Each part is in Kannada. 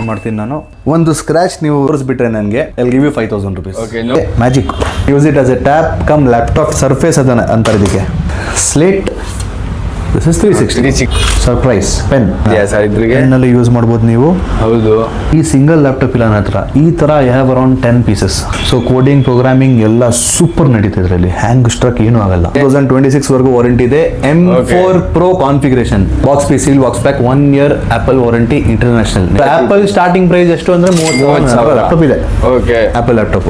ರೆಕಮೆಂಡ್ ಮಾಡ್ತೀನಿ ನಾನು. ಒಂದು ಸ್ಕ್ರಾಚ್ ನೀವು ತೋರಿಸ್ಬಿಟ್ರೆ ನನಗೆ I will give you 5,000 rupees. Magic. Use it as a tab cum laptop surface ಅದನ್ನ ಅಂತಾರೆ ಇದಕ್ಕೆ. Slate this is 360 surprise pen. ಪೆನ್ನಲ್ಲಿ ಯೂಸ್ ಮಾಡ್ಬೋದು ನೀವು. ಹೌದು. ಈ ಸಿಂಗಲ್ ಲ್ಯಾಪ್ಟಾಪ್ ಇಲ್ಲ ನನ್ನ ಹತ್ರ. ಈ ತರ I have around 10 pieces. So coding programming ಎಲ್ಲ ಸೂಪರ್ ನಡೀತಾ ಇದರಲ್ಲಿ. ಹ್ಯಾಂಗ್ ಸ್ಟ್ರಕ್ ಏನೂ ಆಗಲ್ಲ. 2026 ವರೆಗೂ ವಾರಂಟಿ ಇದೆ. M4 Pro configuration, box piece, seal, box pack, 1 year Apple warranty international. Apple starting price ಎಷ್ಟು ಅಂದ್ರೆ 30,000 ಲ್ಯಾಪ್ಟಾಪ್ ಇದೆ. Apple laptop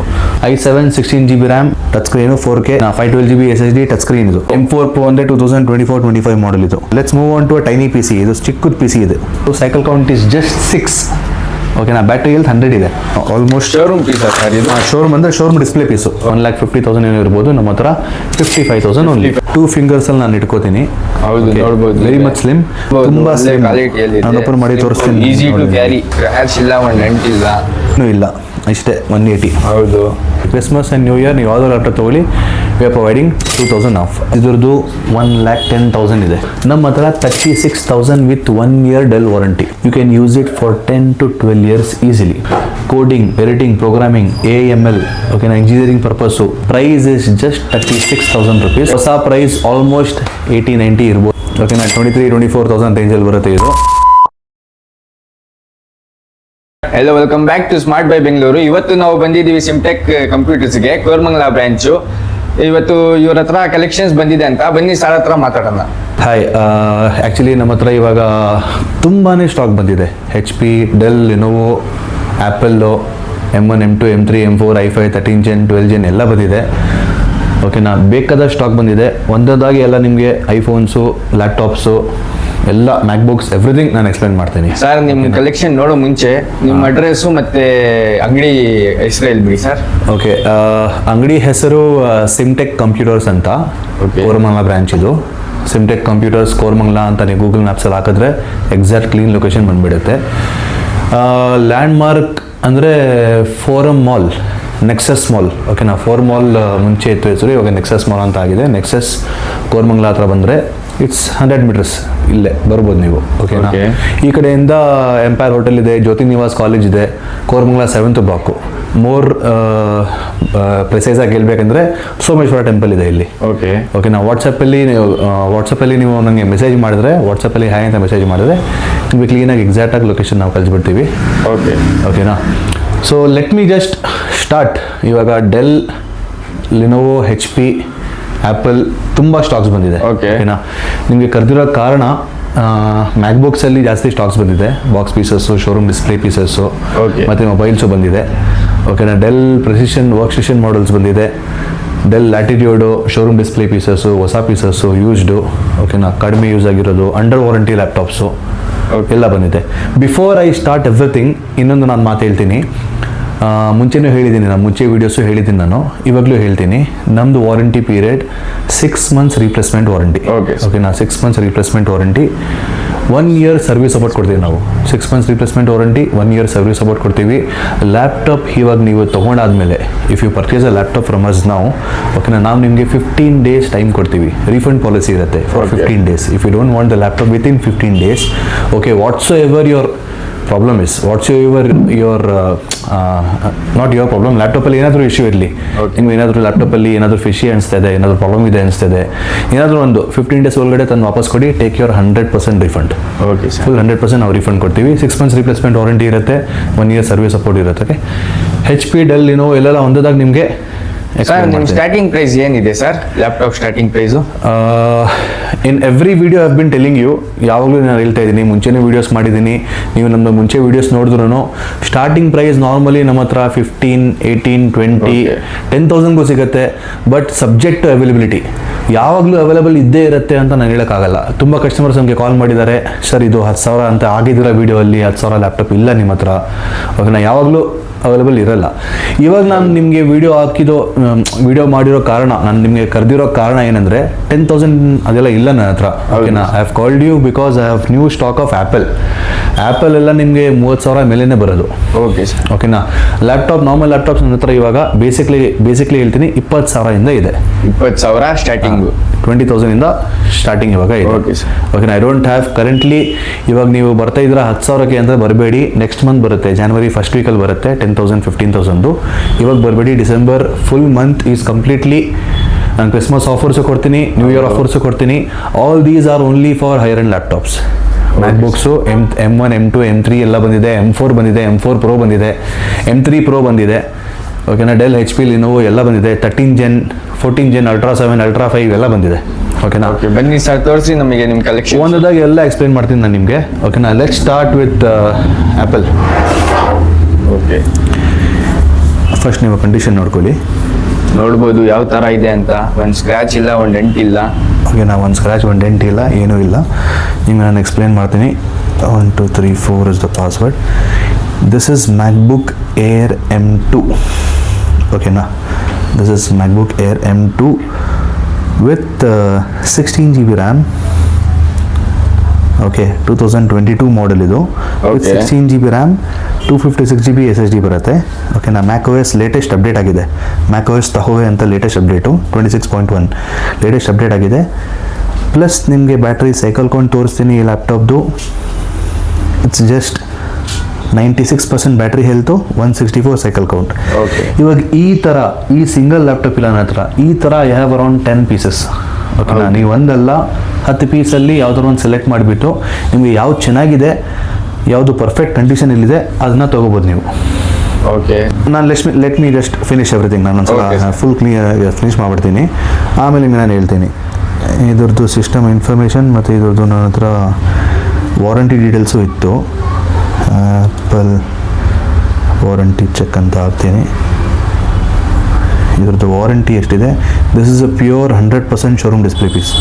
i7 16GB RAM, touch screen, 4K, 512GB SSD, touch screen. ಇದು M4 Pro ಅಂದ್ರೆ 2024-25 ಮಾಡಲ್ ಇದು. Let's move on to a tiny PC. ಇದು ಚಿಕ್ಕದ PC ಇದೆ. Cycle count is just 6. ಓಕೆನಾ. ಬ್ಯಾಟ್ರಿ ಹೆಲ್ತ್ 100 ಇದೆ. Almost showroom piece. ಶೋರೂಮ್ ಅಂದ್ರೆ ಶೋರೂಮ್ ಡಿಸ್ಪ್ಲೇ ಪೀಸು. 1,50,000 ಏನೋ ಇರ್ಬೋದು. ನಮ್ಮ ಹತ್ರ 55,000 ಓನ್ಲಿ. 2 fingers ಅಲ್ಲಿ ನಾನು ಇಟ್ಕೋತೀನಿ. ಹೌದು, ನೋಡಬಹುದು. ವೆರಿ ಮಚ್ ಸ್ಲಿಮ್, ತುಂಬಾ ಸ್ಲಿಮ್. ನಾನು ಓಪನ್ ಮಾಡಿ ತೋರಿಸ್ತೀನಿ. ಈಸಿ ಟು ಕ್ಯಾರಿ, ಕ್ರ್ಯಾಶ್ ಇಲ್ಲ, ಒಂದು ಡೆಂಟ್ ಇಲ್ಲ, ಇನ್ನೂ ಇಲ್ಲ. ಇಷ್ಟೇ 180. ಹೌದು. ಕ್ರಿಸ್ಮಸ್ ಆ್ಯಂಡ್ ನ್ಯೂ ಇಯರ್ ನೀವು ಯಾವುದೋ ಲ್ಯಾಪ್ಟಾಪ್ ತೊಗೊಳ್ಳಿ, ವಿ ಆರ್ ಪ್ರೊವೈಡಿಂಗ್ 2,000 ಆಫ್. ಇದ್ರದ್ದು 1,10,000 ಇದೆ. ನಮ್ಮ ಹತ್ರ 36,000 with 1 year Dell warranty. You can use it for 10 to 12 years easily. Coding, editing, programming, AML, ಓಕೆನಾ, engineering purpose. Price is just 36,000 rupees. ಹೊಸ ಪ್ರೈಸ್ ಆಲ್ಮೋಸ್ಟ್ 80-90 ಇರ್ಬೋದು. ಓಕೆನಾ. 23,000-24,000 ರೇಂಜಲ್ಲಿ ಬರುತ್ತೆ ಇದು. Hello, welcome back to smart buy Bengaluru. ಇವತ್ತು ನಾವು ಬಂದಿದ್ದೀವಿ ಸಿಮ್ಟೆಕ್ ಕಂಪ್ಯೂಟರ್ಸ್ಗೆ, ಕೋರಮಂಗಲ ಬ್ರಾಂಚು. ಇವತ್ತು ಇವ್ರ ಹತ್ರ ಕಲೆಕ್ಷನ್ಸ್ ಬಂದಿದೆ ಅಂತ, ಬನ್ನಿ ಸರ್ ಹತ್ರ ಮಾತಾಡೋಣ. ಹಾಯ್, ಆ್ಯಕ್ಚುಲಿ ನಮ್ಮ ಹತ್ರ ಇವಾಗ ತುಂಬಾ ಸ್ಟಾಕ್ ಬಂದಿದೆ. HP, del, Lenovo, apple, M1, M2, M3, M4, i5, 13 Gen, 12 Gen ಎಲ್ಲ ಬಂದಿದೆ. ಓಕೆನಾ. ಬೇಕಾದ ಸ್ಟಾಕ್ ಬಂದಿದೆ. ಒಂದೊಂದಾಗಿ ಎಲ್ಲ ನಿಮಗೆ ಐಫೋನ್ಸು, ಲ್ಯಾಪ್ಟಾಪ್ಸು, ಎಲ್ಲ MacBooks, ಎವ್ರಿಥಿಂಗ್ ನಾನು ಎಕ್ಸ್ಪ್ಲೈನ್ ಮಾಡ್ತೀನಿ. ಸರ್, ನಿಮ್ಮ ಕಲೆಕ್ಷನ್ ನೋಡೋ ಮುಂಚೆ ನಿಮ್ಮ ಅಡ್ರೆಸ್ಸು ಮತ್ತೆ ಅಂಗಡಿ ಹೆಸರು ಹೇಳ್ಬಿಡಿ ಸರ್. ಓಕೆ, ಅಂಗಡಿ ಹೆಸರು ಸಿಮ್ಟೆಕ್ ಕಂಪ್ಯೂಟರ್ಸ್ ಅಂತ, ಕೋರಮಂಗಲ ಬ್ರಾಂಚ್ ಇದು. ಸಿಮ್ಟೆಕ್ ಕಂಪ್ಯೂಟರ್ಸ್ ಕೋರಮಂಗಲ ಅಂತ ನೀವು ಗೂಗಲ್ ಮ್ಯಾಪ್ಸಲ್ಲಿ ಹಾಕಿದ್ರೆ ಎಕ್ಸಾಕ್ಟ್ ಕ್ಲೀನ್ ಲೊಕೇಶನ್ ಬಂದುಬಿಡುತ್ತೆ. ಲ್ಯಾಂಡ್ ಮಾರ್ಕ್ ಅಂದರೆ ಫೋರಮ್ ಮಾಲ್, ನೆಕ್ಸಸ್ ಮಾಲ್. ಓಕೆನಾ. 4 ಮಾಲ್ ಮುಂಚೆ ಇತ್ತು ಹೆಸರು, ಇವಾಗ ನೆಕ್ಸಸ್ ಮಾಲ್ ಅಂತ ಆಗಿದೆ. ನೆಕ್ಸಸ್ ಕೋರಮಂಗಲ ಹತ್ರ ಬಂದರೆ ಇಟ್ಸ್ 100 meters ಇಲ್ಲೇ ಬರ್ಬೋದು ನೀವು. ಓಕೆನಾ. ಈ ಕಡೆಯಿಂದ ಎಂಪೈರ್ ಹೋಟೆಲ್ ಇದೆ, ಜ್ಯೋತಿ ನಿವಾಸ್ ಕಾಲೇಜ್ ಇದೆ, ಕೋರಮಂಗಲ 7th block. ಮೋರ್ ಪ್ರೆಸೈಸ್ ಆಗಿ ಹೇಳ್ಬೇಕಂದ್ರೆ ಸೋಮೇಶ್ವರ ಟೆಂಪಲ್ ಇದೆ ಇಲ್ಲಿ. ಓಕೆನಾ. ವಾಟ್ಸಪ್ಪಲ್ಲಿ ನೀವು ನನಗೆ ಮೆಸೇಜ್ ಮಾಡಿದ್ರೆ, ವಾಟ್ಸಪ್ಪಲ್ಲಿ ಹಾಯ್ ಅಂತ ಮೆಸೇಜ್ ಮಾಡಿದ್ರೆ ನಿಮಗೆ ಕ್ಲೀನಾಗಿ ಎಕ್ಸಾಕ್ಟಾಗಿ ಲೊಕೇಶನ್ ನಾವು ಕಳಿಸ್ಬಿಡ್ತೀವಿ. ಓಕೆನಾ. ಸೊ ಲೆಟ್ ಮಿ ಜಸ್ಟ್ ಸ್ಟಾರ್ಟ್. ಇವಾಗ ಡೆಲ್, ಲಿನೋವೋ, HP, ಆ್ಯಪಲ್ ತುಂಬ ಸ್ಟಾಕ್ಸ್ ಬಂದಿದೆ. ಓಕೆನಾ. ನಿಮಗೆ ಕರೆದಿರೋ ಕಾರಣ ಮ್ಯಾಕ್ಬುಕ್ಸಲ್ಲಿ ಜಾಸ್ತಿ ಸ್ಟಾಕ್ಸ್ ಬಂದಿದೆ. Box pieces, showroom display pieces, ಮತ್ತು ಮೊಬೈಲ್ಸು ಬಂದಿದೆ. ಓಕೆನಾ. Del precision work station models ಬಂದಿದೆ. ಡೆಲ್ ಲ್ಯಾಟಿಟ್ಯೂಡು, ಶೋರೂಮ್ ಡಿಸ್ಪ್ಲೇ ಪೀಸಸ್ಸು, ಹೊಸ ಪೀಸಸ್ಸು, ಯೂಸ್ಡು. ಓಕೆನಾ. ಕಡಿಮೆ ಯೂಸ್ ಆಗಿರೋದು, ಅಂಡರ್ ವಾರಂಟಿ ಲ್ಯಾಪ್ಟಾಪ್ಸು ಎಲ್ಲ ಬಂದಿದೆ. ಬಿಫೋರ್ ಐ ಸ್ಟಾರ್ಟ್ ಎವ್ರಿಥಿಂಗ್, ಇನ್ನೊಂದು ನಾನು ಮಾತು ಹೇಳ್ತೀನಿ. ಮುಂಚೆನೂ ಹೇಳಿದ್ದೀನಿ, ನಾನು ಮುಂಚೆ ವೀಡಿಯೋಸು ಹೇಳಿದ್ದೀನಿ, ನಾನು ಇವಾಗಲೂ ಹೇಳ್ತೀನಿ. ನಮ್ಮದು warranty period 6 months replacement warranty. ಓಕೆನಾ. 6 months replacement warranty, 1 year service support ಕೊಡ್ತೀವಿ ನಾವು. 6 months replacement warranty, 1 year service support ಕೊಡ್ತೀವಿ. ಲ್ಯಾಪ್ಟಾಪ್ ಇವಾಗ ನೀವು ತೊಗೊಂಡಾದ್ಮೇಲೆ, if you purchase a laptop from us ನಾವು, ಓಕೆನಾ, ನಾವು ನಿಮಗೆ 15 days ಟೈಮ್ ಕೊಡ್ತೀವಿ. ರೀಫಂಡ್ ಪಾಲಿಸಿ ಇರುತ್ತೆ for 15 days. If you don't want the laptop within 15 days, okay, what's ever your problem is, what's your not your problem, ಲ್ಯಾಪ್ಟಾಪಲ್ಲಿ ಏನಾದರೂ ಇಶ್ಯೂ ಇರಲಿ, ನಿಮ್ಗೆ ಏನಾದರೂ ಲ್ಯಾಪ್ಟಾಪಲ್ಲಿ ಏನಾದರೂ ಫಿಶಿ ಅನಿಸ್ತಾ ಇದೆ, ಏನಾದರೂ ಪ್ರಾಬ್ಲಮ್ ಇದೆ ಅನಿಸ್ತದೆ, ಏನಾದರೂ ಒಂದು 15 days ಒಳಗಡೆ ತಂದು ವಾಪಸ್ ಕೊಡಿ. Take your 100% refund. Okay, full 100% ನಾವು ರಿಫಂಡ್ ಕೊಡ್ತೀವಿ. 6 months ರೀಪ್ಲೇಸ್ಮೆಂಟ್ ವಾರಂಟಿ ಇರುತ್ತೆ, 1 year ಸರ್ವಿಸ್ ಸಪೋರ್ಟ್ ಇರುತ್ತೆ. ಓಕೆ. HP, ಡೆಲ್, ಲಿನೋವೋ ಎಲ್ಲೆಲ್ಲ ಒಂದಾದಾಗ ನಿಮಗೆ ನಿಮ್ಮ ಸ್ಟಾರ್ಟಿಂಗ್ ಪ್ರೈಸ್ ಏನಿದೆ sir? Laptop starting price in every video I have been telling you, ಯಾವಾಗಲೂ ನಾನು ಹೇಳ್ತಾ ಇದ್ದೀನಿ, ಮುಂಚೆನೇ ವೀಡಿಯೋಸ್ ಮಾಡಿದ್ದೀನಿ. ನೀವು ನಮ್ಮದು ಮುಂಚೆ ವೀಡಿಯೋಸ್ ನೋಡಿದ್ರೂ ಸ್ಟಾರ್ಟಿಂಗ್ ಪ್ರೈಸ್ ನಾರ್ಮಲಿ ನಮ್ಮ ಹತ್ರ 15, 18, 20, 10,000ಗೂ ಸಿಗುತ್ತೆ. ಬಟ್ ಸಬ್ಜೆಕ್ಟ್ ಟು ಅವೈಲಬಿಲಿಟಿ, ಯಾವಾಗಲೂ ಅವೈಲೇಬಲ್ ಇದ್ದೇ ಇರುತ್ತೆ ಅಂತ ನಾನು ಹೇಳೋಕ್ಕಾಗಲ್ಲ. ತುಂಬ ಕಸ್ಟಮರ್ಸ್ ನಮಗೆ ಕಾಲ್ ಮಾಡಿದ್ದಾರೆ, ಸರ್ ಇದು 10,000 ಅಂತ ಆಗಿದ್ದೀರ ವಿಡಿಯೋ ಅಲ್ಲಿ, 10,000 ಲ್ಯಾಪ್ಟಾಪ್ ಇಲ್ಲ ನಿಮ್ಮ ಹತ್ರ. ಓಕೆನಾ. ಯಾವಾಗಲೂ ಅವೈಲೇಬಲ್ ಇರಲ್ಲ. ಇವಾಗ ನಾನು ನಿಮಗೆ ವಿಡಿಯೋ ಮಾಡಿರೋ ಕಾರಣ, ನಾನು ನಿಮಗೆ ಕರೆದಿರೋ ಕಾರಣ ಏನಂದರೆ 10,000 ಅದೆಲ್ಲ ಇಲ್ಲ ನನ್ನ ಹತ್ರ. ಓಕೆನಾ. I have called you because I have new stock of Apple ಎಲ್ಲ ನಿಮಗೆ 30,000 ಮೇಲೇ ಬರೋದು. Okay sir. ಓಕೆನಾ. ಲ್ಯಾಪ್ಟಾಪ್, ನಾರ್ಮಲ್ ಲ್ಯಾಪ್ಟಾಪ್ಸ್ ನನ್ನ ಹತ್ರ ಇವಾಗ ಬೇಸಿಕ್ಲಿ ಹೇಳ್ತೀನಿ 20,000 ಇದೆ. 20,000 ಸ್ಟಾರ್ಟಿಂಗು. 20,000 ಸ್ಟಾರ್ಟಿಂಗ್ ಇವಾಗ ಇದೆ. Okay, sir. ಓಕೆನಾ. ಐ ಡೋಂಟ್ ಹ್ಯಾವ್ ಕರೆಂಟ್ಲಿ ಇವಾಗ ನೀವು ಬರ್ತಾ ಇದ್ರೆ 10,000ಕ್ಕೆ ಅಂತ ಬರಬೇಡಿ. ನೆಕ್ಸ್ಟ್ ಮಂತ್ ಬರುತ್ತೆ, ಜನವರಿ ಫಸ್ಟ್ ವೀಕಲ್ಲಿ ಬರುತ್ತೆ 10,000 15,000. ಇವಾಗ ಬರಬೇಡಿ. December full month is completely ನಾನು ಕ್ರಿಸ್ಮಸ್ ಆಫರ್ಸು ಕೊಡ್ತೀನಿ, ನ್ಯೂ ಇಯರ್ ಆಫರ್ಸು ಕೊಡ್ತೀನಿ. All these are only for higher end laptops. MacBooks M1 M2 M3 ಎಲ್ಲ ಬಂದಿದೆ, M4 ಬಂದಿದೆ, M4 Pro ಬಂದಿದೆ, M3 Pro ಬಂದಿದೆ. ಓಕೆನಾ. ಡೆಲ್ HP ಲಿನೋವೋ ಎಲ್ಲ ಬಂದಿದೆ. 13 Gen 14 Gen Ultra 7 Ultra 5 ಎಲ್ಲ ಬಂದಿದೆ. ಓಕೆನಾ. ಓಕೆ, ಬನ್ನಿ ಸರ್ ತೋರಿಸಿ ನಮಗೆ ನಿಮ್ಮ ಕಲೆಕ್ಷನ್. ಒಂದಾಗಿ ಎಲ್ಲ ಎಕ್ಸ್ಪ್ಲೈನ್ ಮಾಡ್ತೀನಿ ನಾನು ನಿಮಗೆ. ಓಕೆನಾ. Let start with apple. Okay, first ನೀವು ಕಂಡೀಷನ್ ನೋಡ್ಕೊಳ್ಳಿ. ನೋಡ್ಬೋದು ಯಾವ ಥರ ಇದೆ ಅಂತ. ಒಂದು ಸ್ಕ್ರ್ಯಾಚ್ ಇಲ್ಲ, ಒಂದು ಡೆಂಟ್ ಇಲ್ಲ. ಓಕೆನಾ. ಒಂದು ಸ್ಕ್ರ್ಯಾಚ್, ಒಂದು ಡೆಂಟ್ ಇಲ್ಲ, ಏನೂ ಇಲ್ಲ. ನಿಮ್ಗೆ ನಾನು ಎಕ್ಸ್ಪ್ಲೈನ್ ಮಾಡ್ತೀನಿ. 1 2 3 4 is the password. This is MacBook Air M2. ಓಕೆನಾ. This is MacBook Air M2 with 16 GB RAM. Okay, 2022 model ಇದು. With 16 GB RAM, 256 GB SSD ಬರುತ್ತೆ. ಓಕೆನಾ. macOS ಲೇಟೆಸ್ಟ್ ಅಪ್ಡೇಟ್ ಆಗಿದೆ. macOS ತಹೋವೆ ಅಂತ ಲೇಟೆಸ್ಟ್ ಅಪ್ಡೇಟು 26.1 ಲೇಟೆಸ್ಟ್ ಅಪ್ಡೇಟ್ ಆಗಿದೆ. ಪ್ಲಸ್ ನಿಮಗೆ ಬ್ಯಾಟ್ರಿ ಸೈಕಲ್ ಕೌಂಟ್ ತೋರಿಸ್ತೀನಿ ಈ ಲ್ಯಾಪ್ಟಾಪ್ದು. It's just 96% battery health, 164 cycle count. ಇವಾಗ ಈ ಸಿಂಗಲ್ ಲ್ಯಾಪ್ಟಾಪ್ ಇಲ್ಲ ನನ್ನ ಹತ್ರ. ಈ ಥರ ಐ ಹ್ಯಾವ್ ಅರೌಂಡ್ 10 ಪೀಸಸ್. ಓಕೆನಾ. ನೀವು ಒಂದಲ್ಲ 10 ಪೀಸಲ್ಲಿ ಯಾವ್ದಾದ್ರು ಒಂದು ಸೆಲೆಕ್ಟ್ ಮಾಡಿಬಿಟ್ಟು ನಿಮಗೆ ಯಾವ್ದು ಚೆನ್ನಾಗಿದೆ, ಯಾವುದು ಪರ್ಫೆಕ್ಟ್ ಕಂಡೀಷನಲ್ಲಿದೆ ಅದನ್ನ ತೊಗೋಬೋದು ನೀವು. ಓಕೆ, ನಾನು let me just finish everything. ನಾನು ಒಂದ್ಸಲ ಫುಲ್ ಫಿನಿಶ್ ಮಾಡಿಬಿಡ್ತೀನಿ, ಆಮೇಲೆ ನಿಮಗೆ ನಾನು ಹೇಳ್ತೀನಿ ಇದ್ರದ್ದು ಸಿಸ್ಟಮ್ ಇನ್ಫಾರ್ಮೇಷನ್ ಮತ್ತು ಇದ್ರದ್ದು ನನ್ನ ಹತ್ರ ವಾರಂಟಿ ಡೀಟೇಲ್ಸು ಇತ್ತು. ಆ್ಯಪಲ್ ವಾರಂಟಿ ಚೆಕ್ ಅಂತ ಹಾಕ್ತೀನಿ. ಇದ್ರದ್ದು ವಾರಂಟಿ ಎಷ್ಟಿದೆ? This is a pure 100% showroom display piece.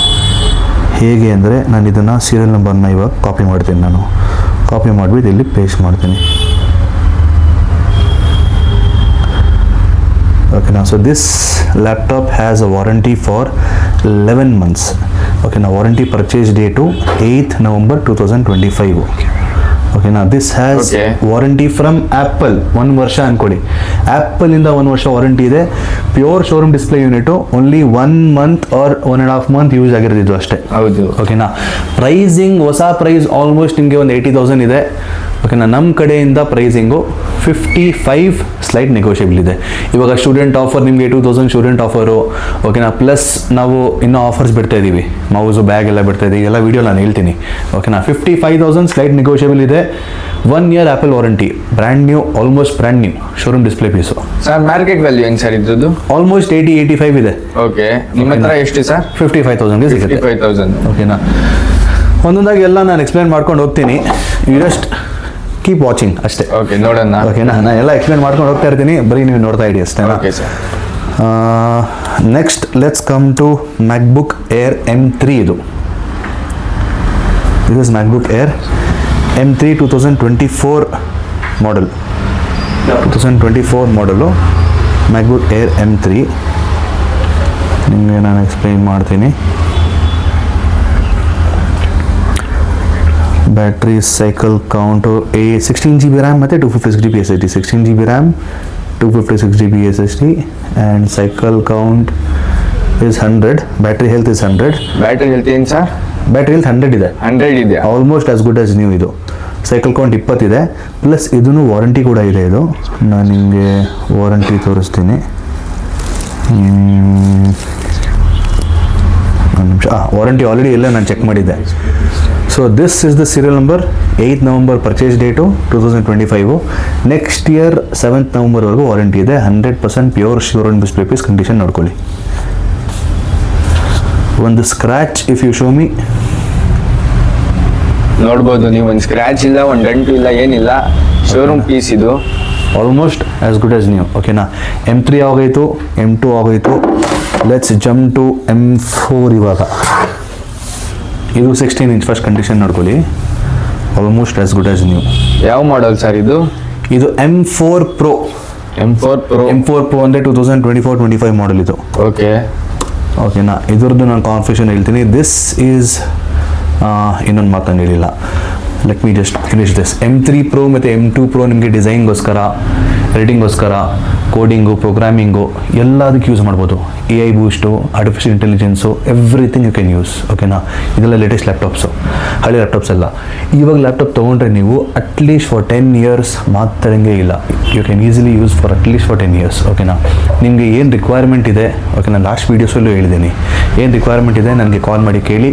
ಹೇಗೆ ಅಂದರೆ ನಾನು ಇದನ್ನು ಸೀರಿಯಲ್ ನಂಬರ್ನ ಇವಾಗ ಕಾಪಿ ಮಾಡ್ತೀನಿ. ನಾನು ಕಾಪಿ ಮಾಡಿಬಿಟ್ಟು ಇಲ್ಲಿ ಪೇಸ್ಟ್ ಮಾಡ್ತೀನಿ. ಓಕೆನಾ. So this laptop has a warranty for 11 months. ಓಕೆನಾ. Warranty purchase date 8th November 2025. ಓಕೆನಾ. This has warranty from Apple 1 ವರ್ಷ ಅಂದ್ಕೊಳ್ಳಿ. ಆ್ಯಪಲಿಂದ 1 ವರ್ಷ ವಾರಂಟಿ ಇದೆ. Pure showroom display unit. Only 1 month or 1.5 month use ಆಗಿರೋದು ಅಷ್ಟೇ. ಹೌದು. ಓಕೆನಾ. ಪ್ರೈಸಿಂಗ್ ಹೊಸ ಪ್ರೈಸ್ ಆಲ್ಮೋಸ್ಟ್ ನಿಮಗೆ ಒಂದು 80,000 ಇದೆ. ಓಕೆನಾ. ನಮ್ಮ ಕಡೆಯಿಂದ ಪ್ರೈಸಿಂಗು 55 ಸ್ಲೈಟ್ ನೆಗೋಷಿಯಬಲ್ ಇದೆ. ಇವಾಗ ಸ್ಟೂಡೆಂಟ್ ಆಫರ್ ನಿಮಗೆ 2,000 ಸ್ಟೂಡೆಂಟ್ ಆಫರು. ಓಕೆನಾ. ಪ್ಲಸ್ ನಾವು ಇನ್ನೂ ಆಫರ್ಸ್ ಬಿಡ್ತಾ ಇದ್ದೀವಿ, ಮೌಸು ಬ್ಯಾಗ್ ಎಲ್ಲ ಬಿಡ್ತಾ ಇದ್ದೀವಿ, ಎಲ್ಲ ವೀಡಿಯೋ ನಾನು ಹೇಳ್ತೀನಿ. ಓಕೆನಾ. 55,000 ಸ್ಲೈಟ್ ನೆಗೋಷಿಯಬಲ್ ಇದೆ. 1 year apple warranty. Brand new, almost brand new showroom display piece. Sir market value ಏನು ಸರ್ ಇದ್ದು? ಆಲ್ಮೋಸ್ಟ್ 80-85 ಇದೆ. ಓಕೆ, ನಿಮ್ಮ ಹತ್ರ ಎಷ್ಟು ಸರ್? 55,000ಗೆ ಸಿಗುತ್ತೆ. 55,000. ಓಕೆನಾ. ಒಂದೊಂದಾಗಿ ಎಲ್ಲ ನಾನು ಎಕ್ಸ್ಪ್ಲೇನ್ ಮಾಡ್ಕೊಂಡು ಹೋಗ್ತೀನಿ. ಯು ಜಸ್ಟ್ ಕೀಪ್ ವಾಚಿಂಗ್ ಅಷ್ಟೇ. ಓಕೆ, ನೋಡೋಣ. ಓಕೆನಾ. ನಾನು ಎಲ್ಲ ಎಕ್ಸ್ಪ್ಲೇನ್ ಮಾಡ್ಕೊಂಡು ಹೋಗ್ತಾ ಇರ್ತೀನಿ, ಬರೀ ನೀವು ನೋಡ್ತಾ ಇಡಿ ಅಷ್ಟೇ. Okay sir. Next let's come to MacBook Air M3. ಇದು is MacBook Air M3 2024 model. 2024 ಮಾಡಲು MacBook Air M3 ನಿಮಗೆ ನಾನು ಎಕ್ಸ್ಪ್ಲೈನ್ ಮಾಡ್ತೀನಿ. Battery cycle count 16 GB RAM ಮತ್ತು 256 GB SSD. 16 GB RAM, 256 GB SSD and cycle count is 100. Battery health is 100. Battery health ಏನು ಸರ್? ಬ್ಯಾಟ್ರಿ ಹೆಲ್ತ್ 100 ಇದೆ. 100 ಇದೆ. Almost as good as new. ಇದು ಸೈಕಲ್ ಕೌಂಟ್ 20 ಇದೆ. ಪ್ಲಸ್ ಇದೂ ವಾರಂಟಿ ಕೂಡ ಇದೆ. ಇದು ನಾನು ನಿಮಗೆ ವಾರಂಟಿ ತೋರಿಸ್ತೀನಿ. ಒಂದು ನಿಮಿಷ. ವಾರಂಟಿ ಆಲ್ರೆಡಿ ಎಲ್ಲ ನಾನು ಚೆಕ್ ಮಾಡಿದ್ದೆ. So this is the serial number. 8th November purchase date 2025. Next year 7th November ವರೆಗೂ ವಾರಂಟಿ ಇದೆ. 100% pure showroom display piece. Condition ನೋಡ್ಕೊಳ್ಳಿ. ಒಂದು scratch if you show me. ನೋಡ್ಬೋದು ನೀವು, ಒಂದು ಸ್ಕ್ರ್ಯಾಚ್ ಇಲ್ಲ, ಒಂದು ಡೆಂಟು ಇಲ್ಲ, ಏನಿಲ್ಲ. ಶೋರೂಮ್ ಪೀಸ್ ಇದು. Almost as good as new. ಓಕೆನಾ. M3 ಆಗೋಯ್ತು, M2 ಆಗೋಯ್ತು. Let's jump to M4. ಇವಾಗ ಇದು 16 inch ಫಸ್ಟ್ ಕಂಡೀಷನ್ ನೋಡ್ಕೊಳ್ಳಿ. Almost as good as new. ಯಾವ ಮಾಡಲ್ ಸರ್ ಇದು? ಇದು M4 Pro. M4 Pro ಅಂದರೆ 2024-25 ಮಾಡಲ್ ಇದು. ಓಕೆ. ಓಕೆನಾ. ಇದ್ರದ್ದು ನಾನು ಕಾನ್ಫಿಗರೇಷನ್ ಹೇಳ್ತೀನಿ. ದಿಸ್ ಈಸ್ ಇನ್ನೊಂದು ಮಾತನ್ನು ಹೇಳಿಲ್ಲ. Let me just finish this. M3 Pro ಮತ್ತು M2 Pro ನಿಮಗೆ ಡಿಸೈನ್ಗೋಸ್ಕರ ರೆಡಿಂಗೋಸ್ಕರ, ಕೋಡಿಂಗು, ಪ್ರೋಗ್ರಾಮಿಂಗು ಎಲ್ಲದಕ್ಕೆ ಯೂಸ್ ಮಾಡ್ಬೋದು. AI boost, artificial intelligence, everything you can use. ಓಕೆನಾ, ಇದೆಲ್ಲ ಲೇಟೆಸ್ಟ್ ಲ್ಯಾಪ್ಟಾಪ್ಸು, ಹಳೆ ಲ್ಯಾಪ್ಟಾಪ್ಸ್ ಎಲ್ಲ. ಇವಾಗ ಲ್ಯಾಪ್ಟಾಪ್ ತೊಗೊಂಡ್ರೆ ನೀವು ಅಟ್ಲೀಸ್ಟ್ ಫಾರ್ 10 years ಮಾತಾಡಂಗೆ ಇಲ್ಲ. You can easily use for at least for 10 years. ಓಕೆನಾ, ನಿಮಗೆ ಏನು ರಿಕ್ವೈರ್ಮೆಂಟ್ ಇದೆ, ಓಕೆನಾ, ಲಾಸ್ಟ್ ವೀಡಿಯೋಸಲ್ಲೂ ಹೇಳಿದ್ದೀನಿ, ಏನು ರಿಕ್ವೈರ್ಮೆಂಟ್ ಇದೆ ನನಗೆ ಕಾಲ್ ಮಾಡಿ ಕೇಳಿ.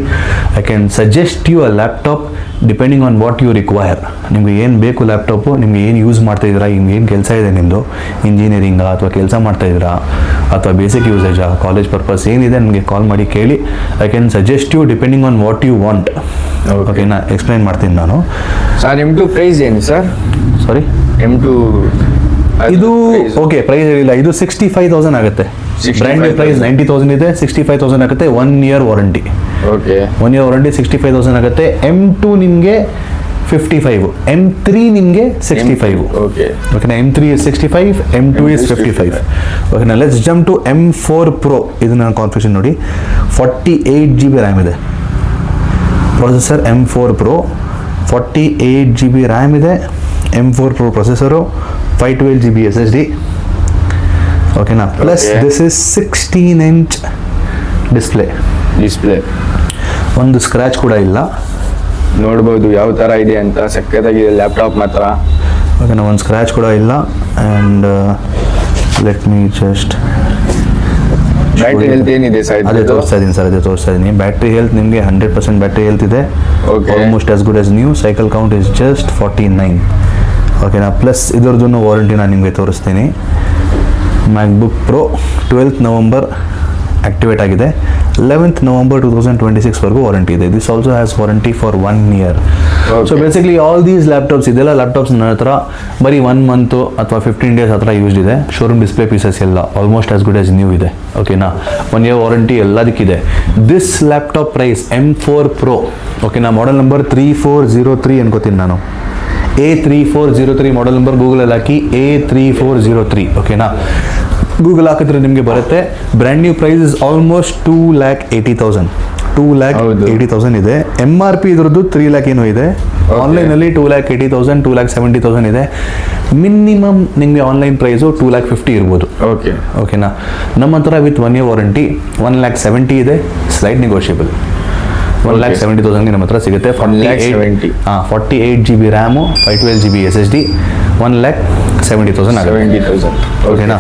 I can suggest you a laptop depending on what you require. ನಿಮಗೆ ಏನು ಬೇಕು ಲ್ಯಾಪ್ಟಾಪು, ನಿಮ್ಗೆ ಏನು ಯೂಸ್ ಮಾಡ್ತಾಯಿದ್ದೀರಾ, ಏನು ಕೆಲಸ ಇದೆ ನಿಮ್ಮದು, ಇಂಜಿನಿಯರಿಂಗಾ ಅಥವಾ ಕೆಲಸ ಮಾಡ್ತಾಯಿದ್ದೀರಾ ಅಥವಾ ಬೇಸಿಕ್ ಯೂಸೇಜಾ, ಕಾಲೇಜ್ ಪರ್ಪಸ್ ಏನಿದೆ ನನಗೆ ಕಾಲ್ ಮಾಡಿ ಕೇಳಿ. I can suggest you depending on what you want. ಓಕೆನಾ, ಎಕ್ಸ್ಪ್ಲೈನ್ ಮಾಡ್ತೀನಿ ನಾನು. ಸರ್ M2 ಪ್ರೈಸ್ ಏನು ಸರ್? ಸಾರಿ, M2 ಇದು ಓಕೆ, ಪ್ರೈಸ್ ಇಲ್ಲ, ಇದು 65,000 ಆಗುತ್ತೆ. ಬ್ರ್ಯಾಂಡ್ ಪ್ರೈಸ್ 90,000 ಇದೆ, 65,000 ಆಗುತ್ತೆ. 1 year warranty. Okay, 1 year warranty 65,000 ಆಗುತ್ತೆ. M2 ನಿಮಗೆ 55, M3 ನಿಮಗೆ 65. ಓಕೆನಾ, M3 is 65, M2 is 55. ಓಕೆನಾ, let's jump to M4 Pro. ಇದು ನನ್ನ ಕಾನ್ಫಿಗರೇಷನ್ ನೋಡಿ, 48 GB ರ್ಯಾಮ್ ಇದೆ. Processor M4 Pro, 48 GB RAM ಇದೆ. M4 Pro processor, 512 GB SSD. ಓಕೆನಾ, plus this is 16-inch display. ಒಂದು ಸ್ಕ್ರ್ಯಾಚ್ ಕೂಡ ಇಲ್ಲ. ನೋಡ್ಬೋದು ಯಾವ ಥರ ಇದೆ ಅಂತ, ಸಕ್ಕತ್ತಾಗಿದೆ ಲ್ಯಾಪ್ಟಾಪ್ ಮಾತ್ರ. ಓಕೆನಾ, ಒಂದು ಸ್ಕ್ರ್ಯಾಚ್ ಕೂಡ ಇಲ್ಲ. And let me just battery health ಏನಿದೆ ಸರ್? ಅದೇ ತೋರಿಸ್ತಾ ಇದ್ದೀನಿ ಸರ್, ಅದೇ ತೋರಿಸ್ತಾ ಇದ್ದೀನಿ. ಬ್ಯಾಟ್ರಿ ಹೆಲ್ತ್ ನಿಮಗೆ 100% ಬ್ಯಾಟ್ರಿ ಹೆಲ್ತ್ ಇದೆ. Almost as good as new. Cycle count is just 49. ಓಕೆನಾ, ಪ್ಲಸ್ ಇದರದ್ದು ವಾರಂಟಿ ನಾನು ನಿಮಗೆ ತೋರಿಸ್ತೀನಿ. MacBook Pro 12th November activate ಆಗಿದೆ. 11th November 2026 ವರೆಗೂ ವಾರಂಟಿ ಇದೆ. This also has warranty for 1 year. So basically all these laptops, ಇದೆಲ್ಲ ಲ್ಯಾಪ್ಟಾಪ್ಸ್ ನನ್ನ ಹತ್ರ ಬರೀ 1 month ಅಥವಾ 15 days ಹತ್ರ ಯೂಸ್ಡ್ ಇದೆ. ಶೋರೂಮ್ ಡಿಸ್ಪ್ಲೇ ಪೀಸಸ್ ಎಲ್ಲ almost as good as new ಇದೆ. ಓಕೆನಾ, 1 year ವಾರಂಟಿ ಎಲ್ಲದಕ್ಕಿದೆ. This laptop price M4 Pro, ಓಕೆನಾ, ಮಾಡೆಲ್ ನಂಬರ್ 3403 ಅನ್ಕೋತೀನಿ ನಾನು. A3403 model number. ಗೂಗಲಲ್ಲಿ ಹಾಕಿ A3403. ಓಕೆನಾ, ಗೂಗಲ್ ಹಾಕಿದ್ರೆ ನಿಮಗೆ ಬರುತ್ತೆ. Brand new price is almost 2,80,000. 2,80,000 ಇದೆ. MRP ಇದ್ರದ್ದು 3 lakh ಏನೋ ಇದೆ. ಆನ್ಲೈನಲ್ಲಿ 2,80,000, 2,70,000 ಇದೆ. ಮಿನಿಮಮ್ ನಿಮಗೆ ಆನ್ಲೈನ್ ಪ್ರೈಸು 2,50,000 ಇರ್ಬೋದು. ಓಕೆನಾ, ನಮ್ಮ ಹತ್ರ ವಿತ್ 1 year ವಾರಂಟಿ 1,70,000 ಇದೆ. Slight negotiable. 1,70,000 ನಮ್ಮ ಹತ್ರ ಸಿಗುತ್ತೆ. 48 GB ರ್ಯಾಮು, 512 GB SSD, 1,70,000 ಆಗುತ್ತೆ. ಓಕೆನಾ,